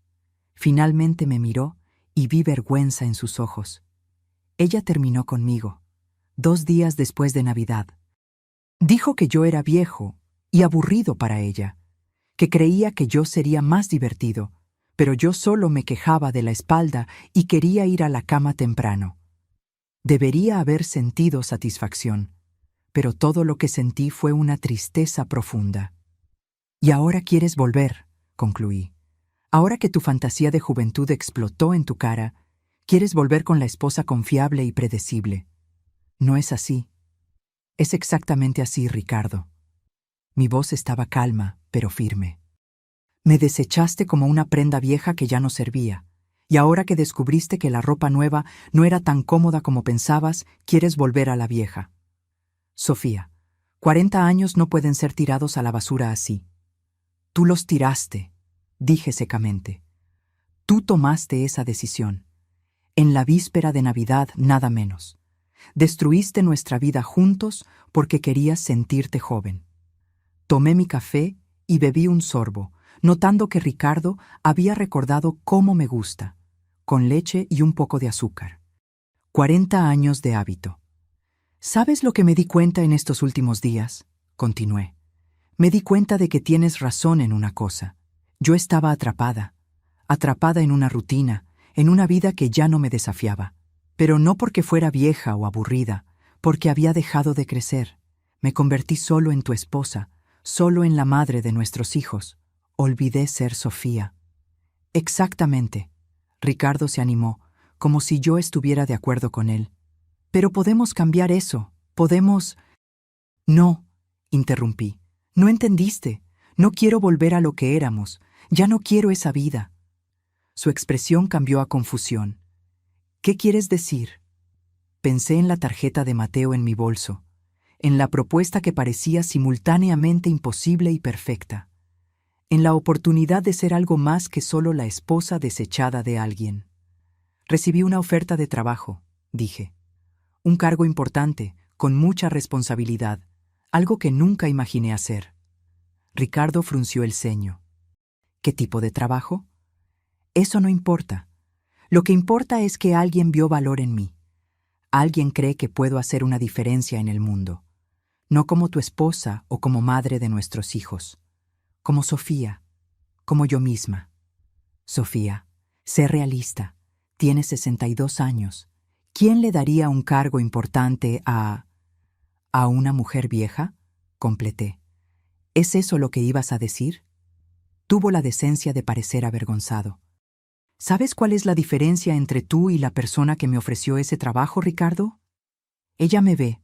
Finalmente me miró y vi vergüenza en sus ojos. Ella terminó conmigo, 2 días después de Navidad. Dijo que yo era viejo y aburrido para ella, que creía que yo sería más divertido, pero yo solo me quejaba de la espalda y quería ir a la cama temprano. Debería haber sentido satisfacción, pero todo lo que sentí fue una tristeza profunda. Y ahora quieres volver, concluí. Ahora que tu fantasía de juventud explotó en tu cara, quieres volver con la esposa confiable y predecible. No es así. Es exactamente así, Ricardo. Mi voz estaba calma, pero firme. Me desechaste como una prenda vieja que ya no servía, y ahora que descubriste que la ropa nueva no era tan cómoda como pensabas, quieres volver a la vieja. Sofía, 40 años no pueden ser tirados a la basura así. Tú los tiraste, dije secamente. Tú tomaste esa decisión. En la víspera de Navidad, nada menos. Destruiste nuestra vida juntos porque querías sentirte joven. Tomé mi café y bebí un sorbo, notando que Ricardo había recordado cómo me gusta, con leche y un poco de azúcar. 40 años de hábito. ¿Sabes lo que me di cuenta en estos últimos días? Continué. Me di cuenta de que tienes razón en una cosa. Yo estaba atrapada en una rutina, en una vida que ya no me desafiaba. Pero no porque fuera vieja o aburrida, porque había dejado de crecer. Me convertí solo en tu esposa, solo en la madre de nuestros hijos. Olvidé ser Sofía. Exactamente. Ricardo se animó, como si yo estuviera de acuerdo con él. Pero podemos cambiar eso. Podemos... No, interrumpí. No entendiste. No quiero volver a lo que éramos. Ya no quiero esa vida. Su expresión cambió a confusión. ¿Qué quieres decir? Pensé en la tarjeta de Mateo en mi bolso, en la propuesta que parecía simultáneamente imposible y perfecta, en la oportunidad de ser algo más que solo la esposa desechada de alguien. Recibí una oferta de trabajo, dije. Un cargo importante, con mucha responsabilidad, algo que nunca imaginé hacer. Ricardo frunció el ceño. ¿Qué tipo de trabajo? Eso no importa. Lo que importa es que alguien vio valor en mí. Alguien cree que puedo hacer una diferencia en el mundo. No como tu esposa o como madre de nuestros hijos. Como Sofía. Como yo misma. Sofía, sé realista. Tienes 62 años. ¿Quién le daría un cargo importante a una mujer vieja? Completé. ¿Es eso lo que ibas a decir? Tuvo la decencia de parecer avergonzado. ¿Sabes cuál es la diferencia entre tú y la persona que me ofreció ese trabajo, Ricardo? Ella me ve.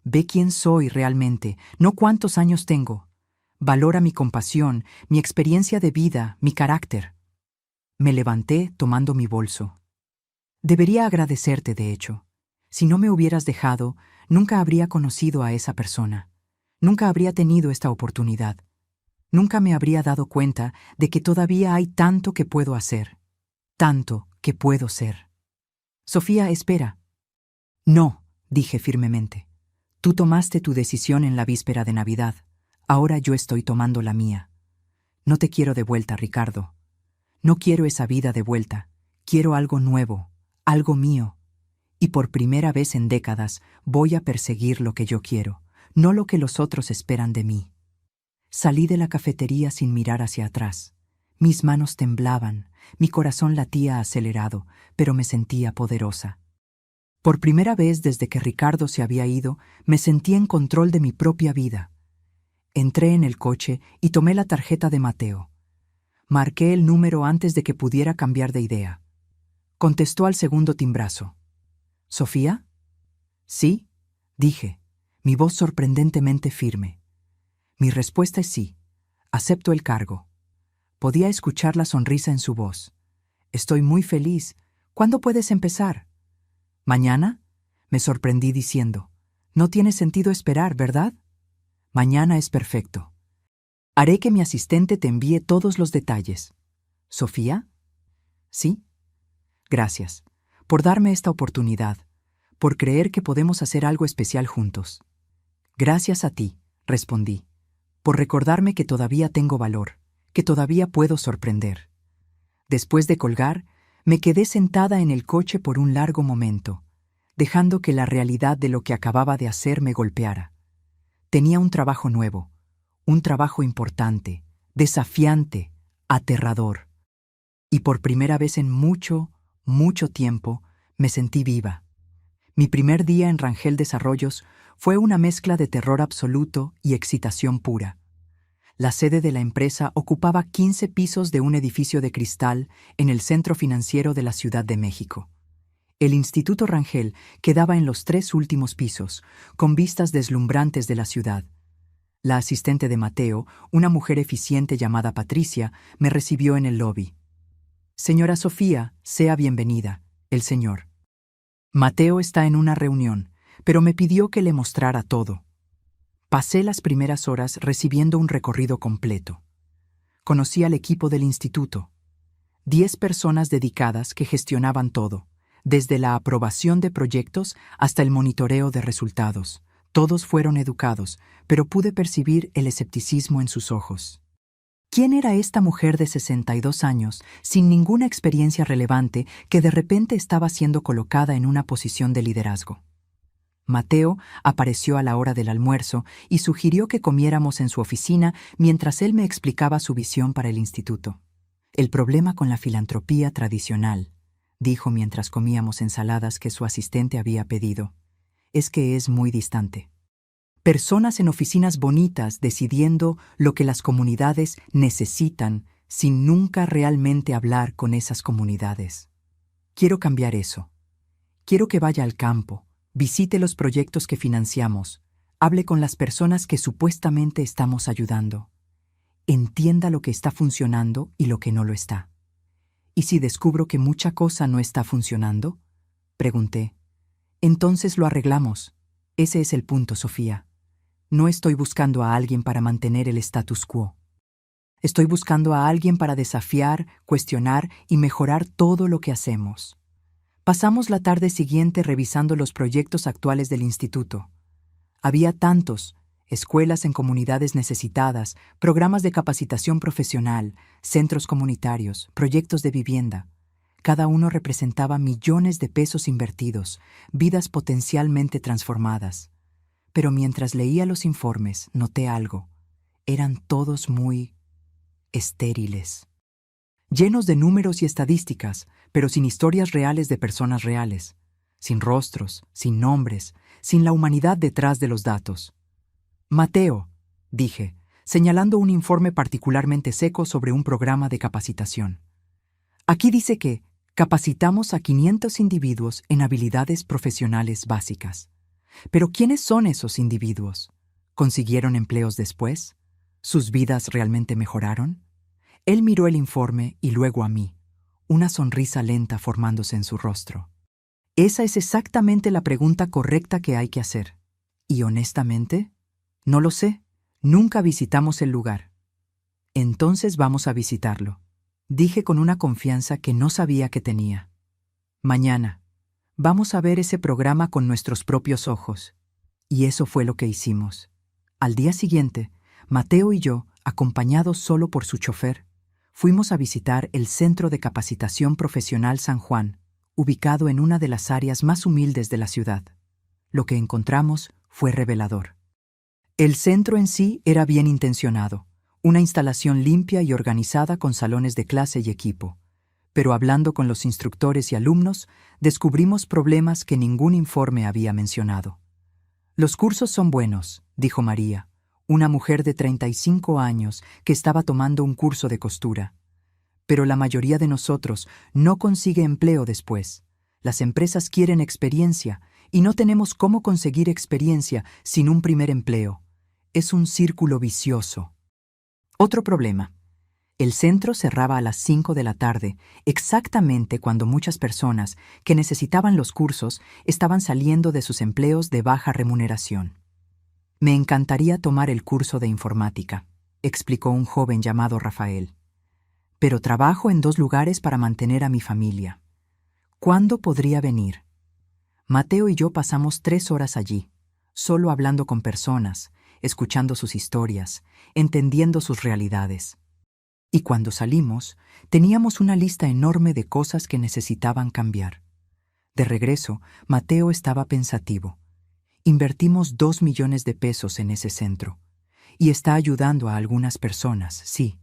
Ve quién soy realmente, no cuántos años tengo. Valora mi compasión, mi experiencia de vida, mi carácter. Me levanté tomando mi bolso. Debería agradecerte, de hecho. Si no me hubieras dejado, nunca habría conocido a esa persona. Nunca habría tenido esta oportunidad. Nunca me habría dado cuenta de que todavía hay tanto que puedo hacer. Tanto que puedo ser. Sofía, espera. No, dije firmemente. Tú tomaste tu decisión en la víspera de Navidad. Ahora yo estoy tomando la mía. No te quiero de vuelta, Ricardo. No quiero esa vida de vuelta. Quiero algo nuevo, algo mío. Y por primera vez en décadas voy a perseguir lo que yo quiero, no lo que los otros esperan de mí. Salí de la cafetería sin mirar hacia atrás. Mis manos temblaban, mi corazón latía acelerado, pero me sentía poderosa. Por primera vez desde que Ricardo se había ido, me sentí en control de mi propia vida. Entré en el coche y tomé la tarjeta de Mateo. Marqué el número antes de que pudiera cambiar de idea. Contestó al segundo timbrazo. ¿Sofía? Sí, dije, mi voz sorprendentemente firme. Mi respuesta es sí. Acepto el cargo. Podía escuchar la sonrisa en su voz. Estoy muy feliz. ¿Cuándo puedes empezar? ¿Mañana? Me sorprendí diciendo. No tiene sentido esperar, ¿verdad? Mañana es perfecto. Haré que mi asistente te envíe todos los detalles. ¿Sofía? ¿sí? Gracias por darme esta oportunidad, por creer que podemos hacer algo especial juntos. Gracias a ti, respondí, por recordarme que todavía tengo valor, que todavía puedo sorprender. Después de colgar, me quedé sentada en el coche por un largo momento, dejando que la realidad de lo que acababa de hacer me golpeara. Tenía un trabajo nuevo, un trabajo importante, desafiante, aterrador. Y por primera vez en mucho, mucho tiempo, me sentí viva. Mi primer día en Rangel Desarrollos fue una mezcla de terror absoluto y excitación pura. La sede de la empresa ocupaba 15 pisos de un edificio de cristal en el centro financiero de la Ciudad de México. El Instituto Rangel quedaba en los 3 últimos pisos, con vistas deslumbrantes de la ciudad. La asistente de Mateo, una mujer eficiente llamada Patricia, me recibió en el lobby. Señora Sofía, sea bienvenida, el señor. Mateo está en una reunión, pero me pidió que le mostrara todo. Pasé las primeras horas recibiendo un recorrido completo. Conocí al equipo del instituto. 10 personas dedicadas que gestionaban todo, desde la aprobación de proyectos hasta el monitoreo de resultados. Todos fueron educados, pero pude percibir el escepticismo en sus ojos. ¿Quién era esta mujer de 62 años, sin ninguna experiencia relevante, que de repente estaba siendo colocada en una posición de liderazgo? Mateo apareció a la hora del almuerzo y sugirió que comiéramos en su oficina mientras él me explicaba su visión para el instituto. El problema con la filantropía tradicional, dijo mientras comíamos ensaladas que su asistente había pedido, es que es muy distante. Personas en oficinas bonitas decidiendo lo que las comunidades necesitan sin nunca realmente hablar con esas comunidades. Quiero cambiar eso. Quiero que vaya al campo, visite los proyectos que financiamos, hable con las personas que supuestamente estamos ayudando. Entienda lo que está funcionando y lo que no lo está. ¿Y si descubro que mucha cosa no está funcionando? Pregunté. Entonces lo arreglamos. Ese es el punto, Sofía. No estoy buscando a alguien para mantener el status quo. Estoy buscando a alguien para desafiar, cuestionar y mejorar todo lo que hacemos. Pasamos la tarde siguiente revisando los proyectos actuales del instituto. Había tantos: escuelas en comunidades necesitadas, programas de capacitación profesional, centros comunitarios, proyectos de vivienda. Cada uno representaba millones de pesos invertidos, vidas potencialmente transformadas. Pero mientras leía los informes, noté algo. Eran todos muy estériles. Llenos de números y estadísticas, pero sin historias reales de personas reales. Sin rostros, sin nombres, sin la humanidad detrás de los datos. Mateo, dije, señalando un informe particularmente seco sobre un programa de capacitación. Aquí dice que capacitamos a 500 individuos en habilidades profesionales básicas. Pero ¿quiénes son esos individuos? ¿Consiguieron empleos después? ¿Sus vidas realmente mejoraron? Él miró el informe y luego a mí, una sonrisa lenta formándose en su rostro. Esa es exactamente la pregunta correcta que hay que hacer. Y honestamente, no lo sé. Nunca visitamos el lugar. Entonces vamos a visitarlo, dije con una confianza que no sabía que tenía. Mañana. Vamos a ver ese programa con nuestros propios ojos. Y eso fue lo que hicimos. Al día siguiente, Mateo y yo, acompañados solo por su chofer, fuimos a visitar el Centro de Capacitación Profesional San Juan, ubicado en una de las áreas más humildes de la ciudad. Lo que encontramos fue revelador. El centro en sí era bien intencionado, una instalación limpia y organizada con salones de clase y equipo. Pero hablando con los instructores y alumnos, descubrimos problemas que ningún informe había mencionado. Los cursos son buenos, dijo María, una mujer de 35 años que estaba tomando un curso de costura. Pero la mayoría de nosotros no consigue empleo después. Las empresas quieren experiencia y no tenemos cómo conseguir experiencia sin un primer empleo. Es un círculo vicioso. Otro problema. El centro cerraba a las 5 de la tarde, exactamente cuando muchas personas que necesitaban los cursos estaban saliendo de sus empleos de baja remuneración. Me encantaría tomar el curso de informática, explicó un joven llamado Rafael. pero trabajo en 2 lugares para mantener a mi familia. ¿Cuándo podría venir? Mateo y yo pasamos 3 horas allí, solo hablando con personas, escuchando sus historias, entendiendo sus realidades. Y cuando salimos, teníamos una lista enorme de cosas que necesitaban cambiar. De regreso, Mateo estaba pensativo. Invertimos 2 millones de pesos en ese centro, y está ayudando a algunas personas, sí,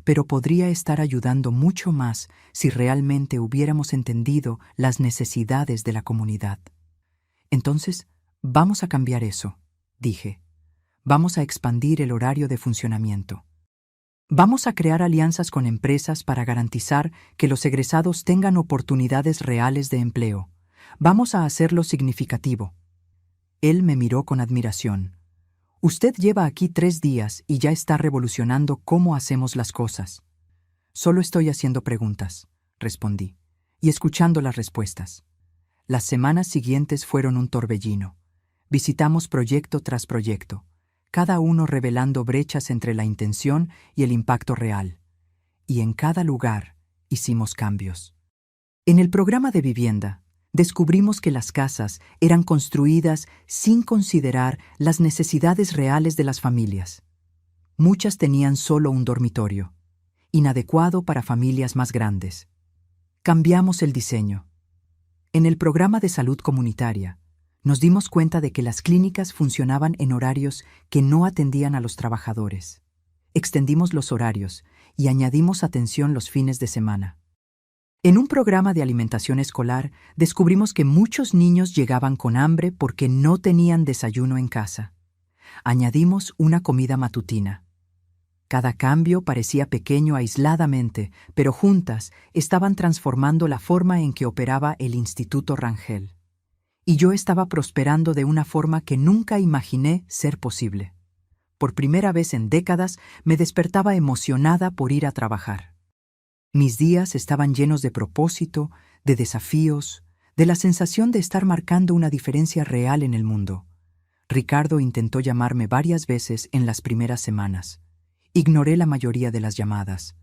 pero podría estar ayudando mucho más si realmente hubiéramos entendido las necesidades de la comunidad. Entonces, vamos a cambiar eso, dije. Vamos a expandir el horario de funcionamiento. Vamos a crear alianzas con empresas para garantizar que los egresados tengan oportunidades reales de empleo. Vamos a hacerlo significativo. Él me miró con admiración. Usted lleva aquí 3 días y ya está revolucionando cómo hacemos las cosas. Solo estoy haciendo preguntas, respondí, y escuchando las respuestas. Las semanas siguientes fueron un torbellino. Visitamos proyecto tras proyecto, cada uno revelando brechas entre la intención y el impacto real. Y en cada lugar hicimos cambios. En el programa de vivienda, descubrimos que las casas eran construidas sin considerar las necesidades reales de las familias. Muchas tenían solo un dormitorio, inadecuado para familias más grandes. Cambiamos el diseño. En el programa de salud comunitaria, nos dimos cuenta de que las clínicas funcionaban en horarios que no atendían a los trabajadores. Extendimos los horarios y añadimos atención los fines de semana. En un programa de alimentación escolar, descubrimos que muchos niños llegaban con hambre porque no tenían desayuno en casa. Añadimos una comida matutina. Cada cambio parecía pequeño aisladamente, pero juntas estaban transformando la forma en que operaba el Instituto Rangel. Y yo estaba prosperando de una forma que nunca imaginé ser posible. Por primera vez en décadas me despertaba emocionada por ir a trabajar. Mis días estaban llenos de propósito, de desafíos, de la sensación de estar marcando una diferencia real en el mundo. Ricardo intentó llamarme varias veces en las primeras semanas. Ignoré la mayoría de las llamadas.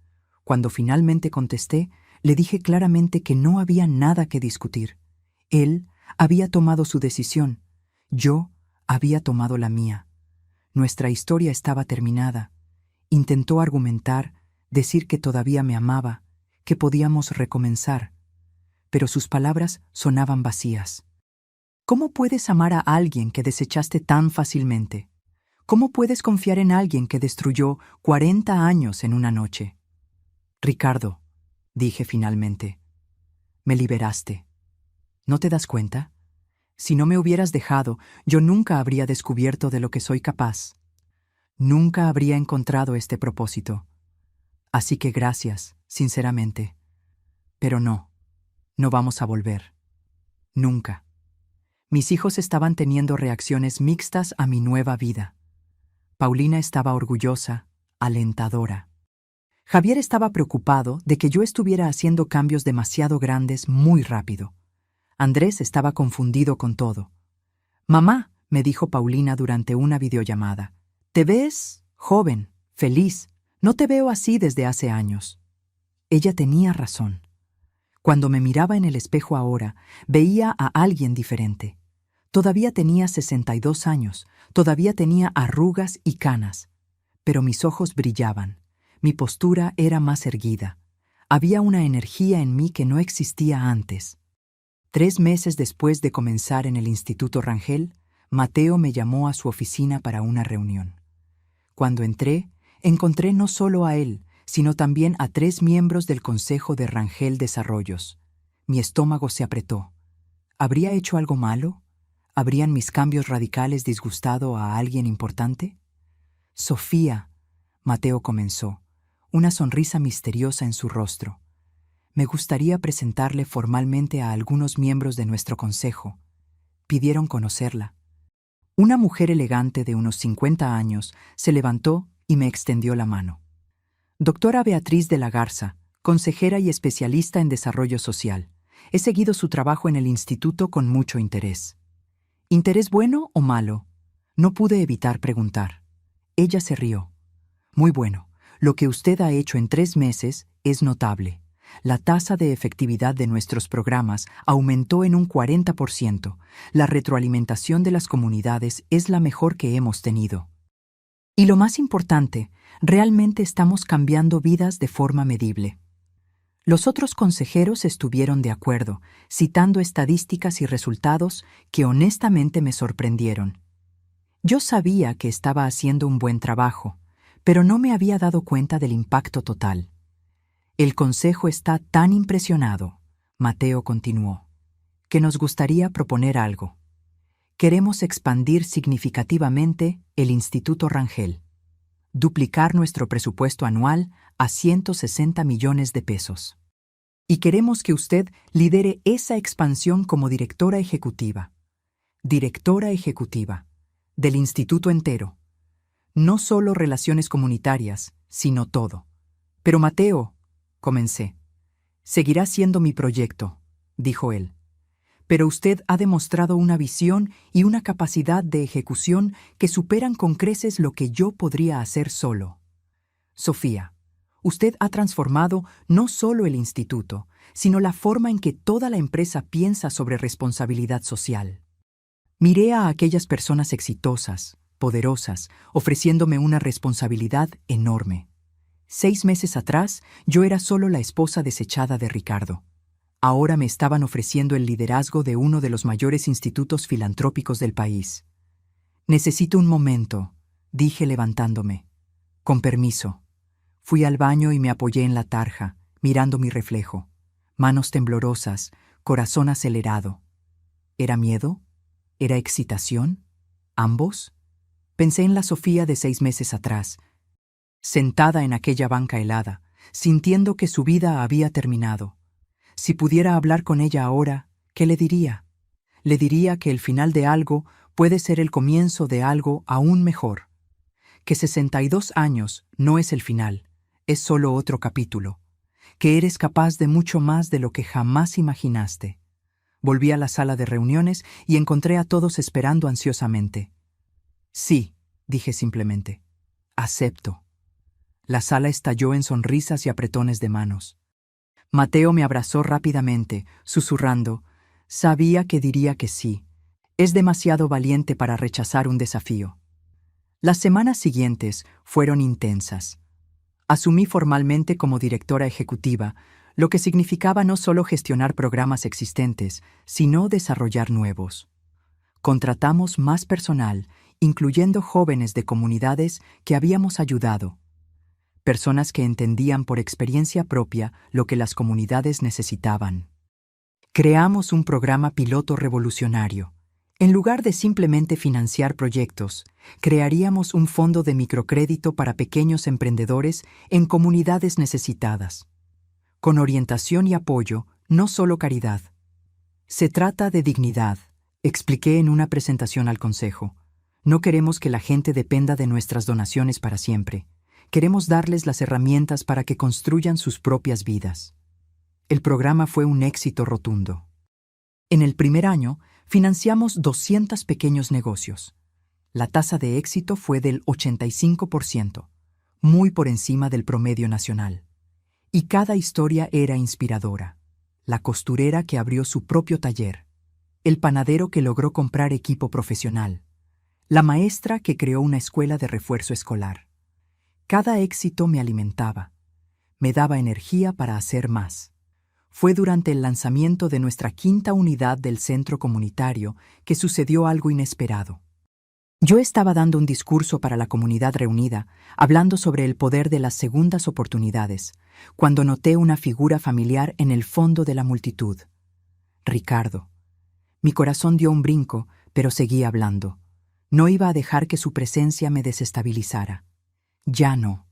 Cuando finalmente contesté, le dije claramente que no había nada que discutir. Él había tomado su decisión. Yo había tomado la mía. Nuestra historia estaba terminada. Intentó argumentar, decir que todavía me amaba, que podíamos recomenzar. Pero sus palabras sonaban vacías. ¿Cómo puedes amar a alguien que desechaste tan fácilmente? ¿Cómo puedes confiar en alguien que destruyó 40 años en una noche? Ricardo, dije finalmente, me liberaste. ¿No te das cuenta? Si no me hubieras dejado, yo nunca habría descubierto de lo que soy capaz. Nunca habría encontrado este propósito. Así que gracias, sinceramente. Pero no vamos a volver. Nunca. Mis hijos estaban teniendo reacciones mixtas a mi nueva vida. Paulina estaba orgullosa, alentadora. Javier estaba preocupado de que yo estuviera haciendo cambios demasiado grandes muy rápido. Andrés estaba confundido con todo. «Mamá», me dijo Paulina durante una videollamada, «te ves joven, feliz. No te veo así desde hace años». Ella tenía razón. Cuando me miraba en el espejo ahora, veía a alguien diferente. Todavía tenía 62 años, todavía tenía arrugas y canas, pero mis ojos brillaban, mi postura era más erguida. Había una energía en mí que no existía antes. 3 meses después de comenzar en el Instituto Rangel, Mateo me llamó a su oficina para una reunión. Cuando entré, encontré no solo a él, sino también a 3 miembros del Consejo de Rangel Desarrollos. Mi estómago se apretó. ¿Habría hecho algo malo? ¿Habrían mis cambios radicales disgustado a alguien importante? «Sofía», Mateo comenzó, una sonrisa misteriosa en su rostro. «Me gustaría presentarle formalmente a algunos miembros de nuestro consejo». Pidieron conocerla. Una mujer elegante de unos 50 años se levantó y me extendió la mano. Doctora Beatriz de la Garza, consejera y especialista en desarrollo social. He seguido su trabajo en el instituto con mucho interés. ¿Interés bueno o malo? No pude evitar preguntar. Ella se rió. Muy bueno. Lo que usted ha hecho en 3 meses es notable. La tasa de efectividad de nuestros programas aumentó en un 40%. La retroalimentación de las comunidades es la mejor que hemos tenido. Y lo más importante, realmente estamos cambiando vidas de forma medible. Los otros consejeros estuvieron de acuerdo, citando estadísticas y resultados que honestamente me sorprendieron. Yo sabía que estaba haciendo un buen trabajo, pero no me había dado cuenta del impacto total. El consejo está tan impresionado, Mateo continuó, que nos gustaría proponer algo. Queremos expandir significativamente el Instituto Rangel, duplicar nuestro presupuesto anual a 160 millones de pesos. Y queremos que usted lidere esa expansión como directora ejecutiva. Directora ejecutiva del instituto entero. No solo relaciones comunitarias, sino todo. Pero Mateo, comencé. Seguirá siendo mi proyecto, dijo él. Pero usted ha demostrado una visión y una capacidad de ejecución que superan con creces lo que yo podría hacer solo. Sofía, usted ha transformado no solo el instituto, sino la forma en que toda la empresa piensa sobre responsabilidad social. Miré a aquellas personas exitosas, poderosas, ofreciéndome una responsabilidad enorme. 6 meses atrás, yo era solo la esposa desechada de Ricardo. Ahora me estaban ofreciendo el liderazgo de uno de los mayores institutos filantrópicos del país. Necesito un momento, dije levantándome. Con permiso. Fui al baño y me apoyé en la tarja, mirando mi reflejo. Manos temblorosas, corazón acelerado. ¿Era miedo? ¿Era excitación? ¿Ambos? Pensé en la Sofía de 6 meses atrás, sentada en aquella banca helada, sintiendo que su vida había terminado. Si pudiera hablar con ella ahora, ¿qué le diría? Le diría que el final de algo puede ser el comienzo de algo aún mejor. Que 62 años no es el final, es solo otro capítulo. Que eres capaz de mucho más de lo que jamás imaginaste. Volví a la sala de reuniones y encontré a todos esperando ansiosamente. Sí, dije simplemente. Acepto. La sala estalló en sonrisas y apretones de manos. Mateo me abrazó rápidamente, susurrando, sabía que diría que sí. Es demasiado valiente para rechazar un desafío. Las semanas siguientes fueron intensas. Asumí formalmente como directora ejecutiva, lo que significaba no solo gestionar programas existentes, sino desarrollar nuevos. Contratamos más personal, incluyendo jóvenes de comunidades que habíamos ayudado. Personas que entendían por experiencia propia lo que las comunidades necesitaban. Creamos un programa piloto revolucionario. En lugar de simplemente financiar proyectos, crearíamos un fondo de microcrédito para pequeños emprendedores en comunidades necesitadas. Con orientación y apoyo, no solo caridad. Se trata de dignidad, expliqué en una presentación al consejo. No queremos que la gente dependa de nuestras donaciones para siempre. Queremos darles las herramientas para que construyan sus propias vidas. El programa fue un éxito rotundo. En el primer año, financiamos 200 pequeños negocios. La tasa de éxito fue del 85%, muy por encima del promedio nacional. Y cada historia era inspiradora. La costurera que abrió su propio taller, el panadero que logró comprar equipo profesional, la maestra que creó una escuela de refuerzo escolar. Cada éxito me alimentaba, me daba energía para hacer más. Fue durante el lanzamiento de nuestra 5ª unidad del centro comunitario que sucedió algo inesperado. Yo estaba dando un discurso para la comunidad reunida, hablando sobre el poder de las segundas oportunidades, cuando noté una figura familiar en el fondo de la multitud. Ricardo. Mi corazón dio un brinco, pero seguí hablando. No iba a dejar que su presencia me desestabilizara. Ya no.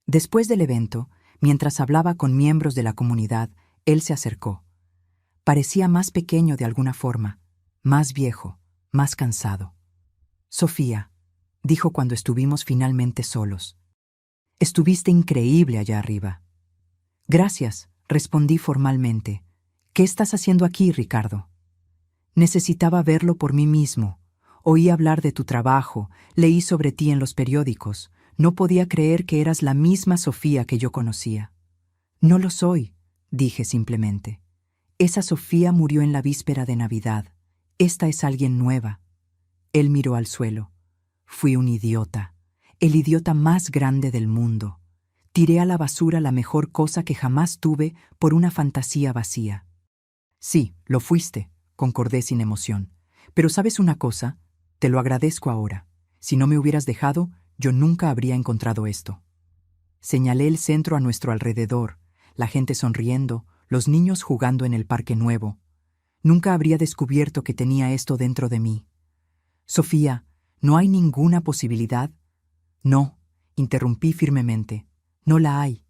Después del evento, mientras hablaba con miembros de la comunidad, él se acercó. Parecía más pequeño de alguna forma, más viejo, más cansado. Sofía, dijo cuando estuvimos finalmente solos. Estuviste increíble allá arriba. Gracias, respondí formalmente. ¿Qué estás haciendo aquí, Ricardo? Necesitaba verlo por mí mismo. Oí hablar de tu trabajo, leí sobre ti en los periódicos. No podía creer que eras la misma Sofía que yo conocía. No lo soy, dije simplemente. Esa Sofía murió en la víspera de Navidad. Esta es alguien nueva. Él miró al suelo. Fui un idiota, el idiota más grande del mundo. Tiré a la basura la mejor cosa que jamás tuve por una fantasía vacía. Sí, lo fuiste, concordé sin emoción. Pero ¿sabes una cosa? Te lo agradezco ahora. Si no me hubieras dejado, yo nunca habría encontrado esto. Señalé el centro a nuestro alrededor, la gente sonriendo, los niños jugando en el parque nuevo. Nunca habría descubierto que tenía esto dentro de mí. Sofía, ¿no hay ninguna posibilidad? No, interrumpí firmemente. No la hay.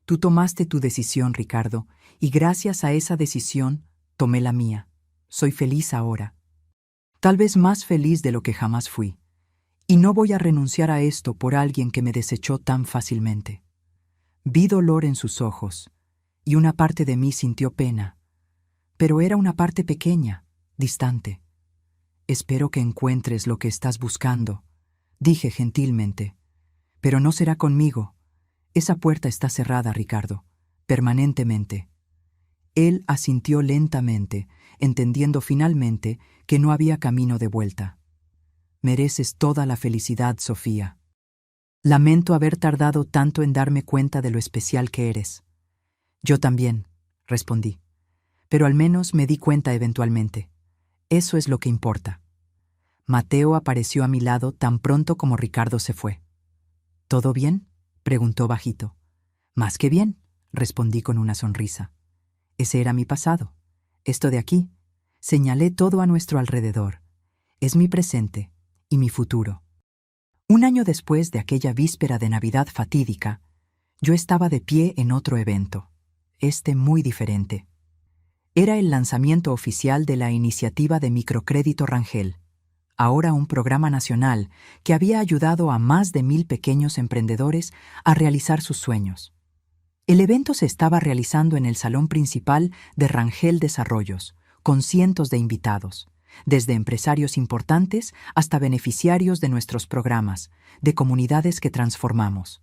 Tú tomaste tu decisión, Ricardo, y gracias a esa decisión, tomé la mía. Soy feliz ahora. Tal vez más feliz de lo que jamás fui. Y no voy a renunciar a esto por alguien que me desechó tan fácilmente. Vi dolor en sus ojos, y una parte de mí sintió pena. Pero era una parte pequeña, distante. Espero que encuentres lo que estás buscando, dije gentilmente. Pero no será conmigo. Esa puerta está cerrada, Ricardo, permanentemente. Él asintió lentamente, entendiendo finalmente que no había camino de vuelta. Mereces toda la felicidad, Sofía. Lamento haber tardado tanto en darme cuenta de lo especial que eres. Yo también, respondí. Pero al menos me di cuenta eventualmente. Eso es lo que importa. Mateo apareció a mi lado tan pronto como Ricardo se fue. ¿Todo bien?, preguntó bajito. Más que bien, respondí con una sonrisa. Ese era mi pasado. Esto de aquí. Señalé todo a nuestro alrededor. Es mi presente y mi futuro. Un año después de aquella víspera de Navidad fatídica, yo estaba de pie en otro evento, muy diferente. Era el lanzamiento oficial de la iniciativa de microcrédito Rangel, ahora un programa nacional que había ayudado a más de 1000 pequeños emprendedores a realizar sus sueños. El evento se estaba realizando en el salón principal de Rangel Desarrollos, con cientos de invitados, desde empresarios importantes hasta beneficiarios de nuestros programas, de comunidades que transformamos.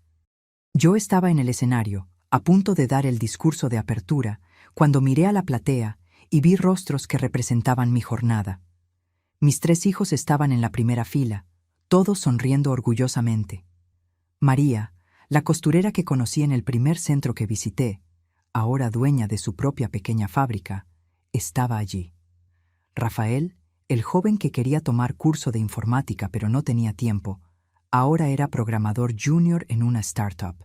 Yo estaba en el escenario, a punto de dar el discurso de apertura, cuando miré a la platea y vi rostros que representaban mi jornada. Mis 3 hijos estaban en la primera fila, todos sonriendo orgullosamente. María, la costurera que conocí en el primer centro que visité, ahora dueña de su propia pequeña fábrica, estaba allí. Rafael, el joven que quería tomar curso de informática pero no tenía tiempo, ahora era programador junior en una startup.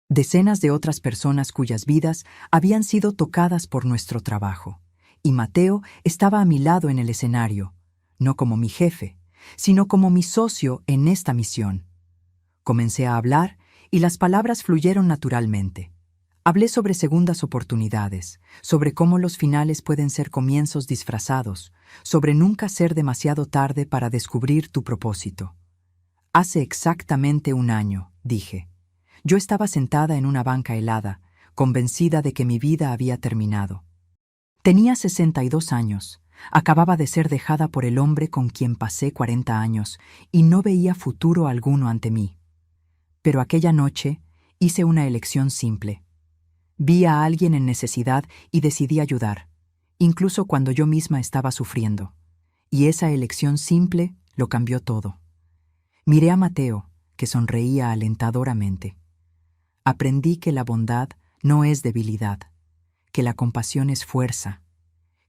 Decenas de otras personas cuyas vidas habían sido tocadas por nuestro trabajo, y Mateo estaba a mi lado en el escenario, no como mi jefe, sino como mi socio en esta misión. Comencé a hablar y las palabras fluyeron naturalmente. Hablé sobre segundas oportunidades, sobre cómo los finales pueden ser comienzos disfrazados, sobre nunca ser demasiado tarde para descubrir tu propósito. Hace exactamente un año, dije. Yo estaba sentada en una banca helada, convencida de que mi vida había terminado. Tenía 62 años, acababa de ser dejada por el hombre con quien pasé 40 años y no veía futuro alguno ante mí. Pero aquella noche hice una elección simple. Vi a alguien en necesidad y decidí ayudar, incluso cuando yo misma estaba sufriendo. Y esa elección simple lo cambió todo. Miré a Mateo, que sonreía alentadoramente. Aprendí que la bondad no es debilidad, que la compasión es fuerza,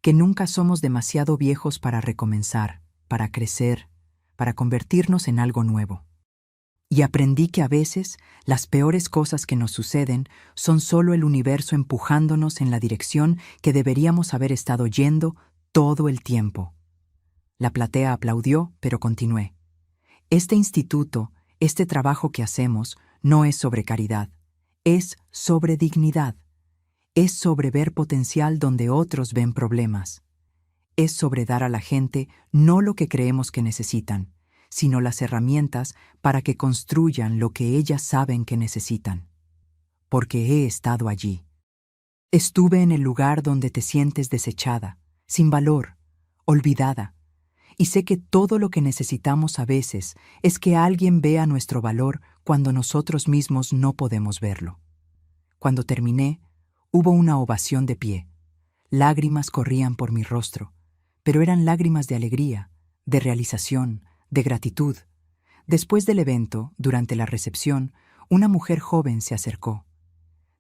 que nunca somos demasiado viejos para recomenzar, para crecer, para convertirnos en algo nuevo. Y aprendí que a veces las peores cosas que nos suceden son solo el universo empujándonos en la dirección que deberíamos haber estado yendo todo el tiempo. La platea aplaudió, pero continué. Este instituto, este trabajo que hacemos, no es sobre caridad, es sobre dignidad. Es sobre ver potencial donde otros ven problemas. Es sobre dar a la gente no lo que creemos que necesitan, sino las herramientas para que construyan lo que ellas saben que necesitan. Porque he estado allí. Estuve en el lugar donde te sientes desechada, sin valor, olvidada. Y sé que todo lo que necesitamos a veces es que alguien vea nuestro valor cuando nosotros mismos no podemos verlo. Cuando terminé, hubo una ovación de pie. Lágrimas corrían por mi rostro, pero eran lágrimas de alegría, de realización, de gratitud. Después del evento, durante la recepción, una mujer joven se acercó.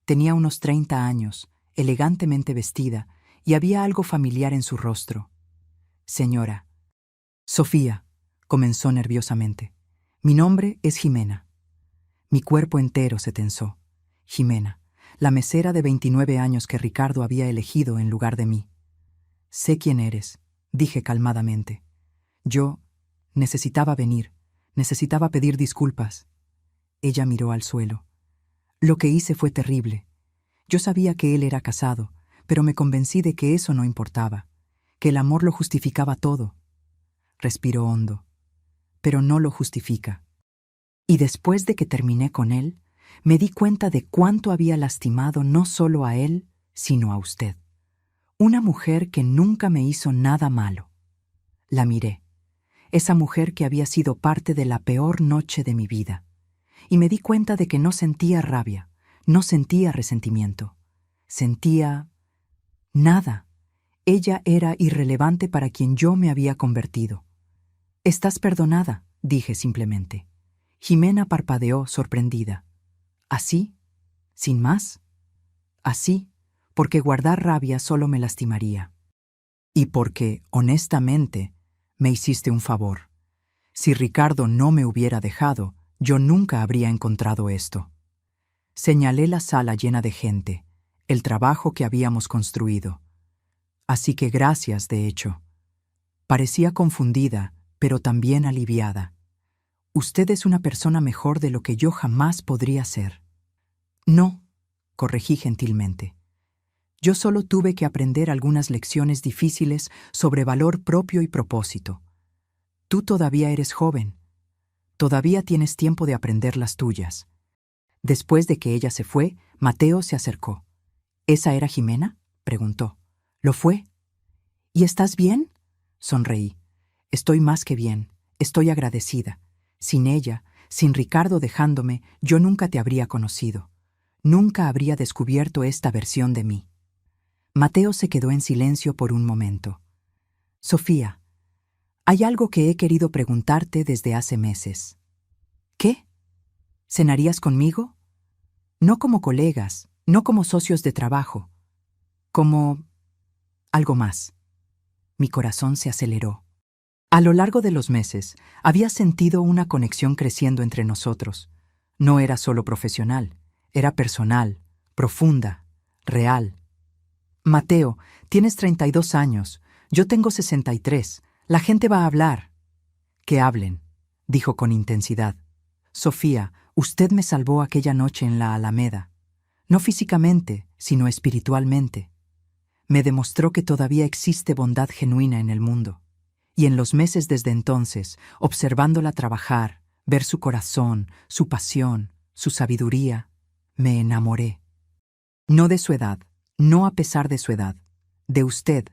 Tenía unos 30 años, elegantemente vestida, y había algo familiar en su rostro. Señora. Sofía, comenzó nerviosamente. Mi nombre es Jimena. Mi cuerpo entero se tensó. Jimena, la mesera de 29 años que Ricardo había elegido en lugar de mí. Sé quién eres, dije calmadamente. Yo necesitaba venir, necesitaba pedir disculpas. Ella miró al suelo. Lo que hice fue terrible. Yo sabía que él era casado, pero me convencí de que eso no importaba, que el amor lo justificaba todo. Respiró hondo. Pero no lo justifica. Y después de que terminé con él, me di cuenta de cuánto había lastimado no solo a él, sino a usted. Una mujer que nunca me hizo nada malo. La miré. Esa mujer que había sido parte de la peor noche de mi vida. Y me di cuenta de que no sentía rabia, no sentía resentimiento. Sentía nada. Ella era irrelevante para quien yo me había convertido. Estás perdonada, dije simplemente. Jimena parpadeó sorprendida. ¿Así? ¿Sin más? Así, porque guardar rabia solo me lastimaría. Y porque, honestamente, me hiciste un favor. Si Ricardo no me hubiera dejado, yo nunca habría encontrado esto. Señalé la sala llena de gente, el trabajo que habíamos construido. Así que gracias, de hecho. Parecía confundida, pero también aliviada. Usted es una persona mejor de lo que yo jamás podría ser. No, corregí gentilmente. Yo solo tuve que aprender algunas lecciones difíciles sobre valor propio y propósito. Tú todavía eres joven. Todavía tienes tiempo de aprender las tuyas. Después de que ella se fue, Mateo se acercó. ¿Esa era Jimena?, preguntó. ¿Lo fue? ¿Y estás bien? Sonreí. Estoy más que bien. Estoy agradecida. Sin ella, sin Ricardo dejándome, yo nunca te habría conocido. Nunca habría descubierto esta versión de mí. Mateo se quedó en silencio por un momento. Sofía, hay algo que he querido preguntarte desde hace meses. ¿Qué? ¿Cenarías conmigo? No como colegas, no como socios de trabajo. Como algo más. Mi corazón se aceleró. A lo largo de los meses, había sentido una conexión creciendo entre nosotros. No era solo profesional, era personal, profunda, real. Mateo, tienes 32 años, yo tengo 63, la gente va a hablar. Que hablen, dijo con intensidad. Sofía, usted me salvó aquella noche en la Alameda. No físicamente, sino espiritualmente. Me demostró que todavía existe bondad genuina en el mundo. Y en los meses desde entonces, observándola trabajar, ver su corazón, su pasión, su sabiduría, me enamoré. No de su edad, no a pesar de su edad, de usted,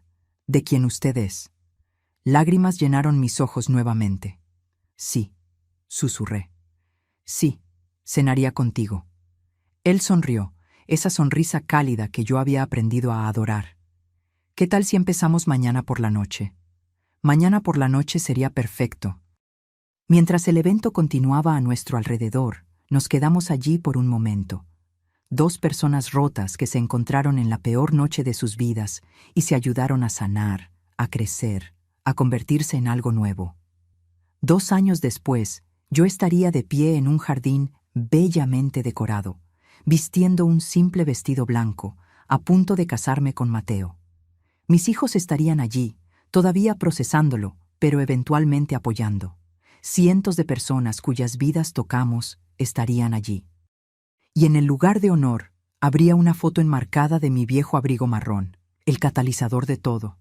de quien usted es. Lágrimas llenaron mis ojos nuevamente. Sí, susurré. Sí, cenaría contigo. Él sonrió, esa sonrisa cálida que yo había aprendido a adorar. ¿Qué tal si empezamos mañana por la noche? Mañana por la noche sería perfecto. Mientras el evento continuaba a nuestro alrededor, nos quedamos allí por un momento. Dos personas rotas que se encontraron en la peor noche de sus vidas y se ayudaron a sanar, a crecer, a convertirse en algo nuevo. 2 años después, yo estaría de pie en un jardín bellamente decorado, vistiendo un simple vestido blanco, a punto de casarme con Mateo. Mis hijos estarían allí, todavía procesándolo, pero eventualmente apoyando. Cientos de personas cuyas vidas tocamos estarían allí. Y en el lugar de honor habría una foto enmarcada de mi viejo abrigo marrón, el catalizador de todo.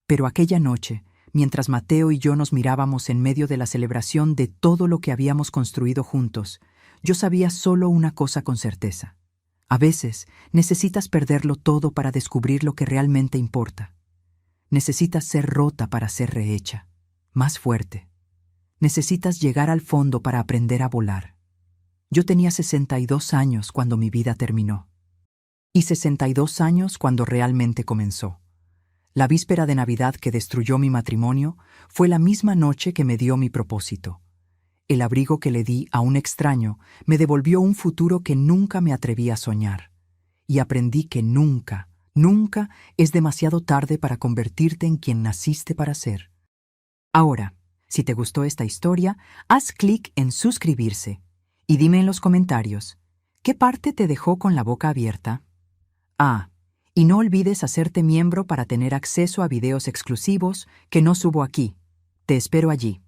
Pero aquella noche, mientras Mateo y yo nos mirábamos en medio de la celebración de todo lo que habíamos construido juntos, yo sabía solo una cosa con certeza. A veces necesitas perderlo todo para descubrir lo que realmente importa. Necesitas ser rota para ser rehecha, más fuerte. Necesitas llegar al fondo para aprender a volar. Yo tenía 62 años cuando mi vida terminó. Y 62 años cuando realmente comenzó. La víspera de Navidad que destruyó mi matrimonio fue la misma noche que me dio mi propósito. El abrigo que le di a un extraño me devolvió un futuro que nunca me atreví a soñar. Y aprendí que nunca, nunca es demasiado tarde para convertirte en quien naciste para ser. Ahora, si te gustó esta historia, haz clic en suscribirse y dime en los comentarios, ¿qué parte te dejó con la boca abierta? Y no olvides hacerte miembro para tener acceso a videos exclusivos que no subo aquí. Te espero allí.